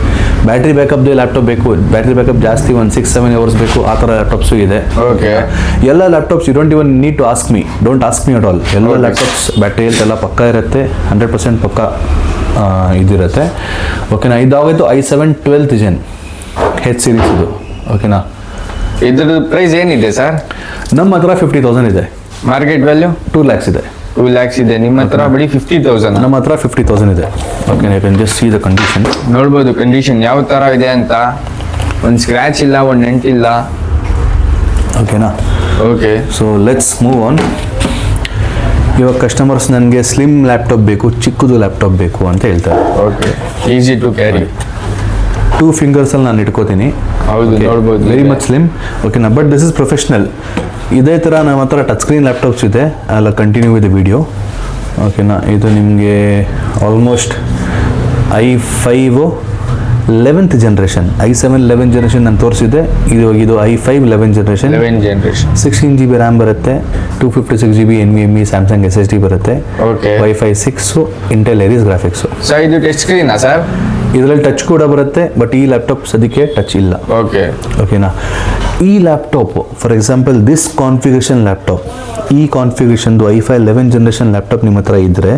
ಬ್ಯಾಟ್ರಿ ಬ್ಯಾಕಪ್ದು ಲ್ಯಾಪ್ಟಾಪ್ ಬೇಕು, ಬ್ಯಾಟ್ರಿ ಬ್ಯಾಕಪ್ ಜಾಸ್ತಿ 1 6 7 hours ಬೇಕು, ಆ ಥರ ಲ್ಯಾಪ್ಟಾಪ್ಸು ಇದೆ. ಎಲ್ಲ laptops you don't even need to ask me, don't ask me at all. ಎಲ್ಲ ಲ್ಯಾಪ್ಟಾಪ್ಸ್ ಬ್ಯಾಟ್ರಿ ಹೆಲ್ತ್ ಎಲ್ಲ ಪಕ್ಕ ಇರುತ್ತೆ, 100% ಪಕ್ಕ ಇದಿರುತ್ತೆ. ಓಕೆನಾ, ಇದಾಗೋಯ್ತು i7 12th gen H series ಇದು. ಓಕೆನಾ, ಇದ್ರ ಪ್ರೈಸ್ ಏನಿದೆ ಸರ್? ನಮ್ಮ ಹತ್ರ 50,000 ಇದೆ. ಮಾರ್ಕೆಟ್ ವ್ಯಾಲ್ಯೂ 2 lakhs ಇದೆ. 2 lakhs ಇದೆ. ನಿಮ್ಮ ಹತ್ರ ಬರೀ 50,000? ನಮ್ಮ ಹತ್ರ 50,000 ಇದೆ. Okay, you can just see the condition. ನೋಡ್ಬೋದು ಕಂಡೀಷನ್ ಯಾವ ಥರ ಇದೆ ಅಂತ. ಒಂದು ಸ್ಕ್ರ್ಯಾಚ್ ಇಲ್ಲ, ಒಂದು ನೆಂಟ್ ಇಲ್ಲ. ಓಕೆನಾ, ಸೊ ಲೆಟ್ಸ್ ಮೂವ್ ಆನ್. ಇವಾಗ ಕಸ್ಟಮರ್ಸ್ ನನಗೆ ಸ್ಲಿಮ್ ಲ್ಯಾಪ್ಟಾಪ್ ಬೇಕು, ಚಿಕ್ಕದು ಲ್ಯಾಪ್ಟಾಪ್ ಬೇಕು ಅಂತ ಹೇಳ್ತಾರೆ. ಈಸಿ ಟು ಕ್ಯಾರಿ, 2 fingers ನಾನು ಇಟ್ಕೋತೀನಿ. ನೋಡ್ಬೋದು, ವೆರಿ ಮಚ್ ಸ್ಲಿಮ್. ಓಕೆನಾ, ಬಟ್ ದಿಸ್ ಇಸ್ ಪ್ರೊಫೆಷ್ನಲ್. ಇದೇ ಥರ ನಮ್ಮ ಹತ್ರ ಟಚ್ ಸ್ಕ್ರೀನ್ ಲ್ಯಾಪ್ಟಾಪ್ಸ್ ಇದೆ, ಅಲ್ಲ ಕಂಟಿನ್ಯೂ ವಿತ್ ವಿಡಿಯೋ. ಓಕೆನಾ, ಇದು ನಿಮಗೆ almost i5 11th generation, i7 11th generation ನಾನು ತೋರಿಸಿದೆ. ಇದು i5 11th generation 16 GB RAM ಬರುತ್ತೆ, 256 GB NVMe ಸ್ಯಾಮ್ಸಂಗ್ SSD ಬರುತ್ತೆ, Wi-Fi 6 Intel iris graphics. Sir ಇದು ಟಚ್ ಸ್ಕ್ರೀನಾ ಸರ್? ಇದರಲ್ಲಿ ಟಚ್ ಕೂಡ ಬರುತ್ತೆ, ಬಟ್ ಈ ಲ್ಯಾಪ್ಟಾಪ್ ಸದ್ಯಕ್ಕೆ ಟಚ್ ಇಲ್ಲ. ಓಕೆನಾ. ಈ laptop for example this configuration laptop, ಈ ಕಾನ್ಫಿಗರೇಷನ್ದು i5 11 ಜನರೇಷನ್ ಲ್ಯಾಪ್ಟಾಪ್ ನಿಮ್ಮ ಹತ್ರ ಇದ್ದರೆ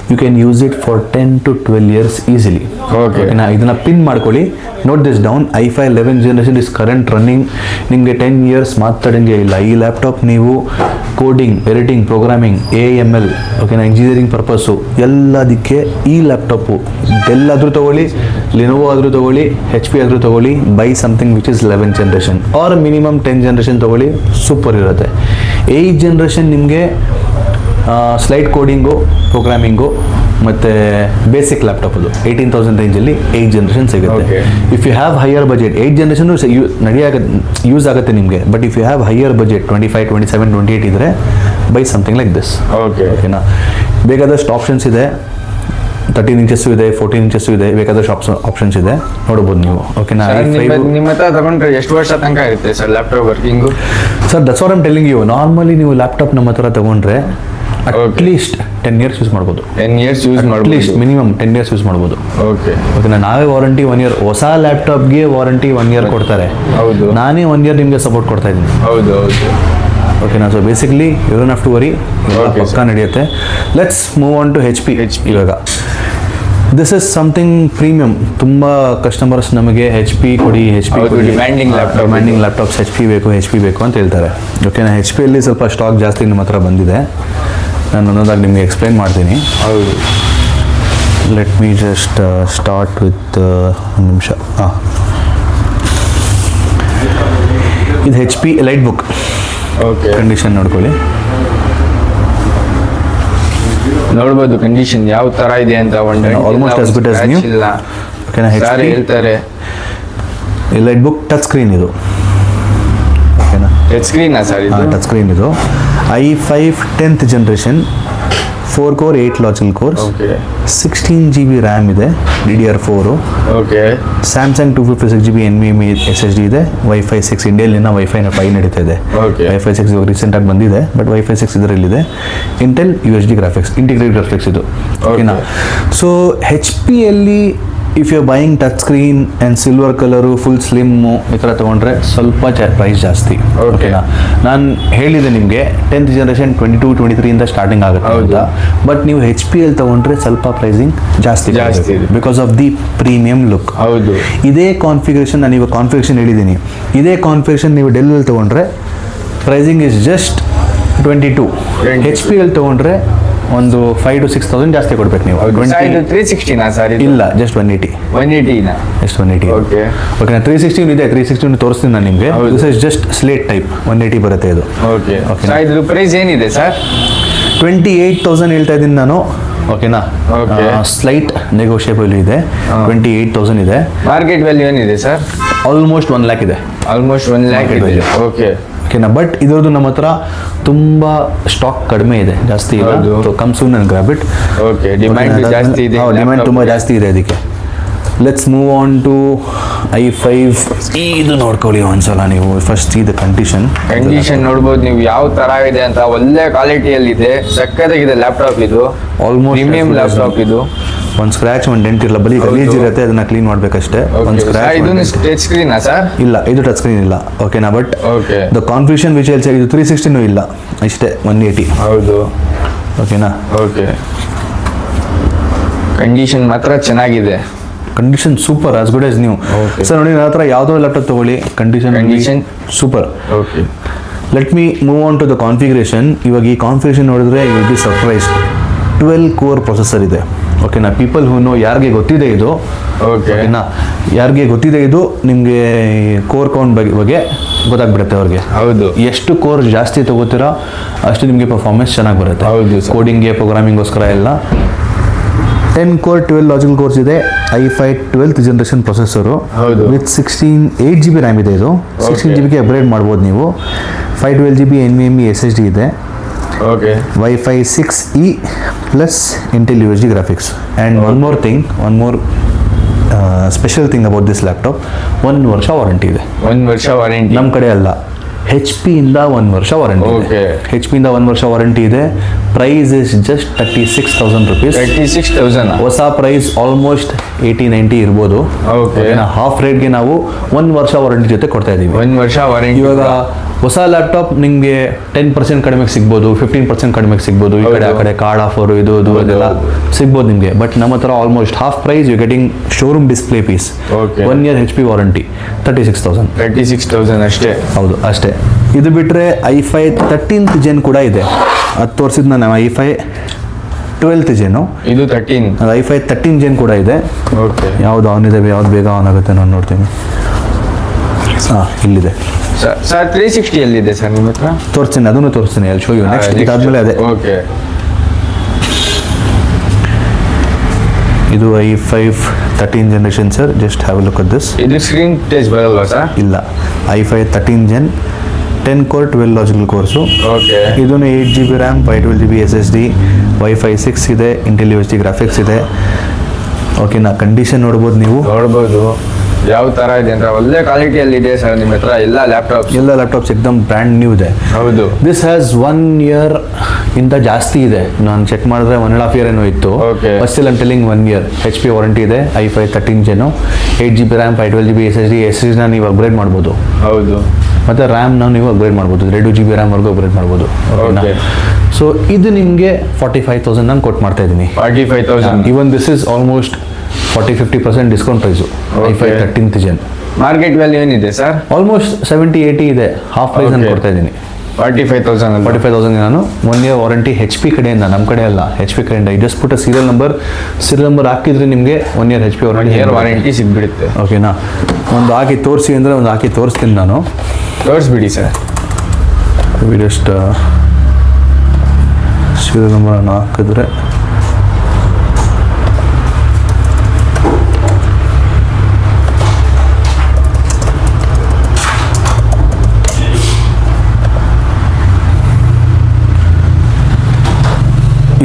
you can use it for 10 to 12 years easily. ಓಕೆನಾ. ಇದನ್ನು ಪಿನ್ ಮಾಡ್ಕೊಳ್ಳಿ, note this down. i5 11 generation is current running. ನಿಮಗೆ 10 years ಮಾತಾಡಂಗೆ ಇಲ್ಲ. ಈ ಲ್ಯಾಪ್ಟಾಪ್ ನೀವು ಕೋಡಿಂಗ್, ಎಡಿಟಿಂಗ್, ಪ್ರೋಗ್ರಾಮಿಂಗ್, AML, ಓಕೆನಾ, ಇಂಜಿನಿಯರಿಂಗ್ ಪರ್ಪಸ್ಸು ಎಲ್ಲದಕ್ಕೆ ಈ ಲ್ಯಾಪ್ಟಾಪು ಡೆಲ್ ಆದರೂ ತೊಗೊಳ್ಳಿ, ಲಿನೋವೋ ಆದರೂ ತೊಗೊಳ್ಳಿ, HP ಆದರೂ ತೊಗೊಳ್ಳಿ, buy something which is 11 generation or minimum 10 generation ತೊಗೊಳ್ಳಿ, ಸೂಪರ್ ಇರುತ್ತೆ. 8 ಜನರೇಷನ್ ನಿಮಗೆ ಸ್ಲೈಡ್ ಕೋಡಿಂಗು, ಪ್ರೋಗ್ರಾಮಿಂಗು ಮತ್ತು ಬೇಸಿಕ್ ಲ್ಯಾಪ್ಟಾಪ್ ಅದು 18,000 ರೇಂಜಲ್ಲಿ 8 ಜನರೇಷನ್ ಸಿಗುತ್ತೆ. If you have higher budget 8 generation use ಆಗುತ್ತೆ ನಿಮಗೆ. But if you have higher budget 25, 27, 28 ಇದ್ದರೆ ಬೈ ಸಮಥಿಂಗ್ ಲೈಕ್ ದಿಸ್. ಓಕೆನಾ. ಬೇಕಾದಷ್ಟು ಆಪ್ಷನ್ಸ್ ಇದೆ. 13 ಇಂಚಸ್ ಇದೆ, 14 ಇಂಚಸ್ ಇದೆ, ಬೇಕಾದಷ್ಟು ಆಪ್ಷನ್ಸ್ ಇದೆ, ನೋಡಬಹುದು ನೀವು. ಓಕೆನಾ. ನಿಮ್ಮ ಹತ್ರ ತಗೊಂಡ್ರೆ ಎಷ್ಟು ವರ್ಷ ತನಕ ಇರುತ್ತೆ sir laptop working? Sir that's what I am telling you. Normally ನೀವು ಲ್ಯಾಪ್ಟಾಪ್ ನಮ್ಮ ಹತ್ರ ತಗೊಂಡ್ರೆ ಅಟ್ಲೀಸ್ಟ್ 10 years ಯೂಸ್ ಮಾಡ್ಬೋದು. 10 years ಯೂಸ್ ಮಾಡ್ಬೋದು. ಅಟ್ಲೀಸ್ಟ್ ಮಿನಿಮಮ್ 10 years ಯೂಸ್ ಮಾಡ್ಬೋದು. ಓಕೆನಾ. ನಾವೇ ವಾರಂಟಿ 1 year, ಹೊಸ ಲ್ಯಾಪ್ಟಾಪ್ಗೆ ವಾರಂಟಿ 1 year ಕೊಡ್ತಾರೆ. ನಾನೇ 1 year ನಿಮಗೆ ಸಪೋರ್ಟ್ ಕೊಡ್ತಾ ಇದ್ದೀನಿ. ಓಕೆನಾ. So basically you don't have to worry, ಪಕ್ಕಾ ನಡೆಯುತ್ತೆ. Let's move on to HP. ಇವಾಗ ದಿಸ್ ಇಸ್ ಸಮಥಿಂಗ್ ಪ್ರೀಮಿಯಂ. ತುಂಬ ಕಸ್ಟಮರ್ಸ್ ನಮಗೆ HP ಕೊಡಿ, HP ಡಿಮ್ಯಾಂಡಿಂಗ್ ಲ್ಯಾಪ್ಟಾಪ್ಸ್ HP ಬೇಕು ಅಂತ ಹೇಳ್ತಾರೆ. ಓಕೆನಾ. HP ಸ್ವಲ್ಪ ಸ್ಟಾಕ್ ಜಾಸ್ತಿ ನಿಮ್ಮ ಹತ್ರ ಬಂದಿದೆ. ನಾನು ಒಂದೊಂದಾಗಿ ನಿಮಗೆ ಎಕ್ಸ್ಪ್ಲೈನ್ ಮಾಡ್ತೀನಿ. Let me just start with ಒಂದು ನಿಮಿಷ. ಇದು HP ಲೈಟ್ ಬುಕ್. ಕಂಡೀಷನ್ ನೋಡ್ಕೊಳ್ಳಿ, ನೋಡ್ಬೋದು ಕಂಡೀಷನ್ ಯಾವ ತರ ಇದೆ ಅಂತ. Almost as good as new. ಓಕೆನಾ. ಹೇಳ್ತಾರೆ ಈ ಲೈಟ್ ಬುಕ್ ಟಚ್ ಸ್ಕ್ರೀನ್ ಇದು. ಓಕೆನಾ. ಟಚ್ ಸ್ಕ್ರೀನ್ ಸರ್ ಇದು? ಟಚ್ ಸ್ಕ್ರೀನ್ ಇದು. i5 10th generation, 4 core 8 logical cores, 16 GB RAM ಇದೆ, DDR4. Samsung 256 GB NVMe SSD ಇದೆ, Wi-Fi 6 ಇಂಡಿಯಲ್ಲಿನ Wi-Fi 5 ನಡೀತಾ ಇದೆ. Wi-Fi 6 ಇವಾಗ ರೀಸೆಂಟಾಗಿ ಬಂದಿದೆ, ಬಟ್ Wi-Fi 6 ಇದರಲ್ಲಿದೆ. Intel UHD graphics, integrated graphics ಇದು. ಓಕೆನಾ. So HP if you buying touch screen and silver colour, full slim ಈ ಥರ ತೊಗೊಂಡ್ರೆ ಸ್ವಲ್ಪ ಪ್ರೈಸ್ ಜಾಸ್ತಿ. ಓಕೆನಾ. ನಾನು ಹೇಳಿದೆ ನಿಮಗೆ 10th ಜನರೇಷನ್ 22, 23 ಇಂದ ಸ್ಟಾರ್ಟಿಂಗ್ ಆಗುತ್ತೆ ಅಂತ. ಬಟ್ ನೀವು HP ತೊಗೊಂಡ್ರೆ ಸ್ವಲ್ಪ ಪ್ರೈಸಿಂಗ್ ಜಾಸ್ತಿ because of the premium look. ಇದೇ ಕಾನ್ಫಿಗರೇಷನ್, ನಾನು ಇವಾಗ ಕಾನ್ಫಿಗರೇಷನ್ ಹೇಳಿದ್ದೀನಿ, ಇದೇ ಕಾನ್ಫಿಗರೇಷನ್ ನೀವು ಡೆಲ್ಲಲ್ಲಿ ತೊಗೊಂಡ್ರೆ ಪ್ರೈಸಿಂಗ್ ಇಸ್ ಜಸ್ಟ್ 22. HP ತೊಗೊಂಡ್ರೆ ಒಂದು 5,000 to 6,000 ಜಾಸ್ತಿ ಕೊಡ್ಬೇಕು ನೀವು. 360 ಸರ್? ಇಲ್ಲ, ಜಸ್ಟ್ 180. ಜಸ್ಟ್ 180. ಓಕೆ. 360 ಇದೆ, 360 ತೋರಿಸ್ತೀನಿ ನಾನು ನಿಮಗೆ. This is just slate type 180 ಬರುತ್ತೆ ಇದು. ಓಕೆ. ಇದ್ರ ಪ್ರೈಸ್ ಏನಿದೆ ಸರ್? 28,000 ಹೇಳ್ತಾ ಇದ್ದೀನಿ ನಾನು. ಓಕೆನಾ. ಸ್ಲೈಟ್ ನೆಗೋಷಿಯಬಲ್ ಇದೆ. 28,000 ಇದೆ. ಮಾರ್ಕೆಟ್ ವ್ಯಾಲ್ಯೂ ಏನಿದೆ ಸರ್? ಆಲ್ಮೋಸ್ಟ್ 1 lakh ಇದೆ. ಆಲ್ಮೋಸ್ಟ್ 1 lakh ಇದೆ. ಓಕೆ. ಓಕೆನಾ. ಬಟ್ ಇದ್ರದ್ದು ನಮ್ಮ ಹತ್ರ ತುಂಬ ಸ್ಟಾಕ್ ಕಡಿಮೆ ಇದೆ, ಜಾಸ್ತಿ ಇಲ್ಲ. So come soon and grab it. Okay. Demand ಜಾಸ್ತಿ ಇದೆ. ಡಿಮ್ಯಾಂಡ್ ತುಂಬ ಜಾಸ್ತಿ ಇದೆ ಅದಕ್ಕೆ. Let's move on to i5. ಇದು ನೋಡ್ಕೊಳ್ಳಿ ಒಂದ್ಸಲ ನೀವು. ಫಸ್ಟ್ ಇದು ಕಂಡೀಷನ್ ನೋಡ್ಬೋದು ನೀವು ಯಾವ ತರ ಇದೆ ಅಂತ. ಒಳ್ಳೆ ಕ್ವಾಲಿಟಿಯಲ್ಲಿ ಇದೆ, ಸಕ್ಕತ್ತಾಗಿದೆ ಲ್ಯಾಪ್ಟಾಪ್ ಇದು. ಆಲ್ಮೋಸ್ಟ್ ಪ್ರೀಮಿಯಂ ಲ್ಯಾಪ್ಟಾಪ್ ಇದು. ಒಂದು ಸ್ಕ್ರಾಚ್, ಒಂದು ಡೆಂಟ್ ಇಲ್ಲ, ಬರೀ ಗಲೀಜ್ ಇರುತ್ತೆ, ಅದನ್ನ ಕ್ಲೀನ್ ಮಾಡ್ಬೇಕಷ್ಟೇ. ಒಂದು ಸ್ಕ್ರಾಚ್. ಇದು ಟಚ್ ಸ್ಕ್ರೀನ್ ಸರ್? ಇಲ್ಲ, ಇದು ಟಚ್ ಸ್ಕ್ರೀನ್ ಇಲ್ಲ. ಓಕೆನಾ. ಬಟ್ ದ ಕಾನ್ಫಿಗರೇಷನ್ ವಿಚ್ ಹೇಳ್ತಾ ಇದು 360 ಇಲ್ಲ, ಇಷ್ಟೇ 180. ಓಕೆನಾ. ಓಕೆ. ಕಂಡೀಷನ್ ಮಾತ್ರ ಚೆನ್ನಾಗಿದೆ. Condition super, as good as new. Sir ನೋಡಿ, ನನ್ನ ಹತ್ರ ಯಾವುದೋ ಲ್ಯಾಪ್ಟಾಪ್ ತಗೊಳ್ಳಿ, condition super. Okay. Let me move on to the configuration. ಇವಾಗ ಈ ಕಾನ್ಫಿಗರೇಷನ್ ನೋಡಿದ್ರೆ you will be surprised. 12 core processor ಇದೆ. ಓಕೆನಾ. ಪೀಪಲ್ ಹೂ ನೋ, ಯಾರಿಗೆ ಗೊತ್ತಿದೆ ಇದು, ಓಕೆನಾ, ಯಾರಿಗೆ ಗೊತ್ತಿದೆ ಇದು, ನಿಮಗೆ ಕೋರ್ ಕೌಂಟ್ ಬಗ್ಗೆ ಗೊತ್ತಾಗ್ಬಿಡುತ್ತೆ ಅವ್ರಿಗೆ. ಎಷ್ಟು ಕೋರ್ ಜಾಸ್ತಿ ತಗೋತೀರಾ ಅಷ್ಟು ನಿಮಗೆ ಪರ್ಫಾರ್ಮೆನ್ಸ್ ಚೆನ್ನಾಗಿ ಬರುತ್ತೆ. ಕೋಡಿಂಗ್ಗೆ, ಪ್ರೋಗ್ರಾಮಿಂಗೋಸ್ಕರ ಎಲ್ಲ. 10 core 12 ಲಾಜಿಕಲ್ ಕೋರ್ಸ್ ಇದೆ. i5 12th generation processor with 8 GB RAM ಇದೆ. ಇದು 16 GB ಅಪ್ಗ್ರೇಡ್ ಮಾಡ್ಬೋದು ನೀವು. 512 GB NVMe SSD ಇದೆ. Wi-Fi 6E plus Intel UHD graphics. And one more special thing about this laptop, 1 ವರ್ಷ ವಾರಂಟಿ ಇದೆ. 1 ವರ್ಷ ವಾರಂಟಿ? ನಮ್ಮ ಕಡೆ ಅಲ್ಲ, ಹೆಚ್ ಪಿಯಿಂದ 1 ವರ್ಷ ವಾರಂಟಿ ಇದೆ. ಹೆಚ್ ಪಿಯಿಂದ 1 ವರ್ಷ ವಾರಂಟಿ ಇದೆ. Price is just 36,000 rupees. 36,000. ಹೊಸ ಪ್ರೈಸ್ ಆಲ್ಮೋಸ್ಟ್ 80-90 ಇರ್ಬೋದು. ಹಾಫ್ ರೇಟ್ಗೆ ನಾವು 1 ವರ್ಷ ವಾರಂಟಿ ಜೊತೆ ಕೊಡ್ತಾ ಇದ್ದೀವಿ. 1 ವರ್ಷ ವಾರಂಟಿ. ಇವಾಗ ಹೊಸ ಲ್ಯಾಪ್ಟಾಪ್ ನಿಮಗೆ 10% ಕಡಿಮೆಗೆ ಸಿಗ್ಬೋದು, 15% ಕಡಿಮೆಗೆ ಸಿಗ್ಬೋದು. ಈ ಕಡೆ ಆ ಕಡೆ ಕಾರ್ಡ್ ಆಫರು ಇದು ಅದೆಲ್ಲ ಸಿಗ್ಬೋದು ನಿಮಗೆ. ಬಟ್ ನಮ್ಮ ಹತ್ರ almost half price you getting showroom display piece. 1 year HP warranty 36,000. 36,000 ಅಷ್ಟೇ. ಹೌದು ಅಷ್ಟೇ. ಇದು ಬಿಟ್ಟರೆ i5 13th gen ಕೂಡ ಇದೆ. ಅದು ತೋರಿಸಿದ್ ನಾನು i5 12th gen. ಇದು 13. i5 13 gen ಕೂಡ ಇದೆ. ಯಾವ್ದು ಆನ್ ಇದೆ, ಯಾವ್ದು ಬೇಗ ಆನ್ ಆಗುತ್ತೆ ನಾನು ನೋಡ್ತೀನಿ. ಇಲ್ಲಿದೆ ಸರ್. 360 ಎಲ್ಲಿದೆ ಸರ್ ನಿಮ್ಮ ಹತ್ರ? ತೋರಿಸ್ತೀನಿ, ಅದನ್ನು ತೋರಿಸ್ತೀನಿ. ಅಲ್ಲಿ ಶೋ ಯು ನೆಕ್ಸ್ಟ್. ಇದಾದ್ಮೇಲೆ ಅದೇ. ಇದು i5 13 generation sir. Just have a look at this. ಇದು ಸ್ಕ್ರೀನ್ ಟಚ್ ಬರಲ್ವಾ ಸರ್? ಇಲ್ಲ, i5 13 gen 10 core 12 logical course. ಇದನ್ನು 8GB RAM 512GB SSD, Wi-Fi 6 ಇದೆ, Intel UHD ಗ್ರಾಫಿಕ್ಸ್ ಇದೆ. ಓಕೆನಾ, ಕಂಡೀಷನ್ ನೋಡ್ಬೋದು ನೀವು. ಯಾವ ತರ ಇದೆ ಅಂತ ಒಳ್ಳೆ ಕ್ವಾಲಿಟಿಯಲ್ಲಿ ಇದೆ ಸರ್ ನಿಮ್ಮ ಹತ್ರ ಎಲ್ಲ ಲ್ಯಾಪ್ಟಾಪ್ಸ್ ಎಕ್ದಮ್ ಬ್ರ್ಯಾಂಡ್ ನ್ಯೂ ಇದೆ. ಹೌದು. ದಿಸ್ ಹ್ಯಾಸ್ 1 year ಇಂದ ಜಾಸ್ತಿ ಇದೆ. ನಾನು ಚೆಕ್ ಮಾಡಿದ್ರೆ 1.5 year ಏನೋ ಇತ್ತು. Still I'm telling 1 year HP warranty ಇದೆ. i5 13 gen 8GB RAM 512GB SSD ನ ನೀವು ಅಪ್ಗ್ರೇಡ್ ಮಾಡ್ಬೋದು. ಹೌದು. ಮತ್ತೆ ರ್ಯಾಮ್ ನೀವು ಅಪ್ಗ್ರೇಡ್ ಮಾಡ್ಬೋದು, 2GB RAM ವರ್ಗೂ ಅಪ್ಗ್ರೇಡ್ ಮಾಡ್ಬೋದು. ಸೊ ಇದು ನಿಮಗೆ 45,000 ನಾನು ಕೊಟ್ಟು ಮಾಡ್ತಾ ಇದ್ದೀನಿ. 45,000. Even this is almost 40-50% discount price. i5 13th gen. Market value ಏನಿದೆ ಸರ್? ಆಲ್ಮೋಸ್ಟ್ 70-80 ಇದೆ. ಹಾಫ್ ಪ್ರೈಸ್ ನಾನು ಕೊಡ್ತಾ ಇದ್ದೀನಿ. 45,000 ನಾನು 1 year ವಾರಂಟಿ HP ಕಡೆಯಿಂದ, ನಮ್ಮ ಕಡೆ ಅಲ್ಲ, HP ಕಡೆಯಿಂದ. ಜಸ್ಟ್ ಪುಟ್ಟ ಸೀರಿಯಲ್ ನಂಬರ್ ಹಾಕಿದ್ರೆ ನಿಮಗೆ 1 year HP ವಾರಂಟಿ ಸಿಗ್ಬಿಡುತ್ತೆ. ಓಕೆನಾ. ಒಂದು ಹಾಕಿ ತೋರಿಸಿ ಅಂದರೆ ಒಂದು ಹಾಕಿ ತೋರಿಸ್ತೀನಿ ನಾನು. ತೋರಿಸ್ಬಿಡಿ ಸರ್. ಜಸ್ಟ್ ಸೀರಿಯಲ್ ನಂಬರನ್ನು ಹಾಕಿದ್ರೆ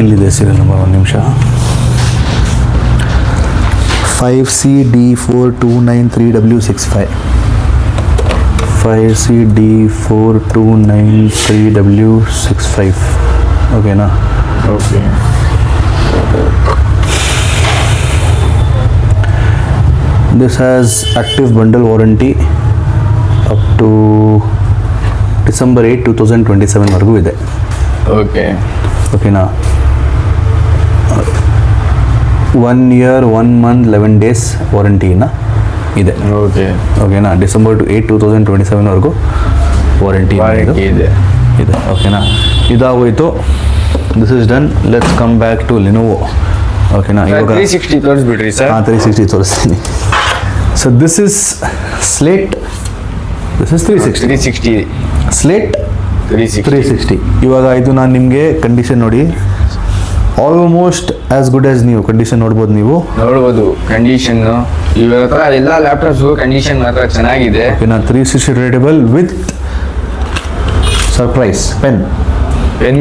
ಇಲ್ಲಿದೆ ಸೀರಿಯಲ್ ನಂಬರ್. 1 ನಿಮಿಷ. 5CD4293W65. 5CD4293W65. ಓಕೆನಾ? Okay. This has active bundle warranty up to December 8, 2027 ವರೆಗೂ ಇದೆ. ಓಕೆನಾ? 1 year 1 month 11 days ವಾರಂಟಿನ ಇದೆ. ಓಕೆನಾ? December 8, 2027 ವರೆಗೂ ವಾರಂಟಿ ಇದೆ. ಓಕೆನಾ? ಇದಾಗೋಯ್ತು. This is done. Let's come back to Lenovo. ಓಕೆನಾ? ಇವಾಗ 360 ತೋರಿಸ್ಬಿಡ್ರಿ ಸರ್. 360 ತೋರಿಸ್ತೀನಿ. So this is slate. This is 360 slate 360. ಇವಾಗ ಇದು ನಾನು ನಿಮಗೆ ಕಂಡೀಷನ್ ನೋಡಿ, ಆಲ್ಮೋಸ್ಟ್ ಆಸ್ ಗುಡ್ ಆಸ್ ನೀವು ಕಂಡೀಷನ್ ನೋಡ್ಬೋದು. ಕಂಡೀಷನ್ ಇವಾಗ ಎಲ್ಲ ಲ್ಯಾಪ್ಟಾಪ್ಸ್ ಕಂಡೀಷನ್ ಮಾತ್ರ ಚೆನ್ನಾಗಿದೆ. 360 ರೇಟಬಲ್ ವಿತ್ ಸರ್ಪ್ರೈಸ್ ಪೆನ್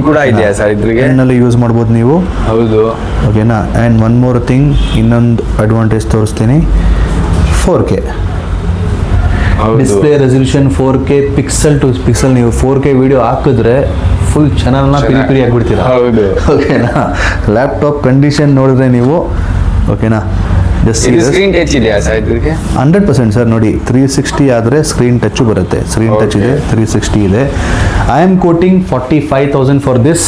ಕೂಡ ಇದೆಯಾ ಸರ್? ಇದ್ರಿಗೆ ಪೆನ್ನಲ್ಲಿ ಯೂಸ್ ಮಾಡ್ಬೋದು ನೀವು. ಹೌದು. ಓಕೆನಾ? ಆ್ಯಂಡ್ ಒನ್ ಮೋರ್ ಥಿಂಗ್, ಇನ್ನೊಂದು ಅಡ್ವಾಂಟೇಜ್ ತೋರಿಸ್ತೀನಿ. 4K display resolution 4K pixel to pixel. ನೀವು 4K ವಿಡಿಯೋ ಹಾಕಿದ್ರೆ ಫುಲ್ ಚಾನಲ್ನ ಪಿರಿ ಆಗಿಬಿಡ್ತೀರಾ. ಓಕೆನಾ? ಲ್ಯಾಪ್ಟಾಪ್ ಕಂಡೀಷನ್ ನೋಡಿದ್ರೆ ನೀವು. ಓಕೆನಾ? ಜಸ್ಟ್ ಸ್ಕ್ರೀನ್ ಟಚ್ ಇದೆಯಾ ಸರ್ ಇದಕ್ಕೆ? 100% ಸರ್. ನೋಡಿ, 360 ಆದರೆ ಸ್ಕ್ರೀನ್ ಟಚ್ಚು ಬರುತ್ತೆ. ಸ್ಕ್ರೀನ್ ಟಚ್ ಇದೆ, 360 ಇದೆ. I am quoting 45,000 for this.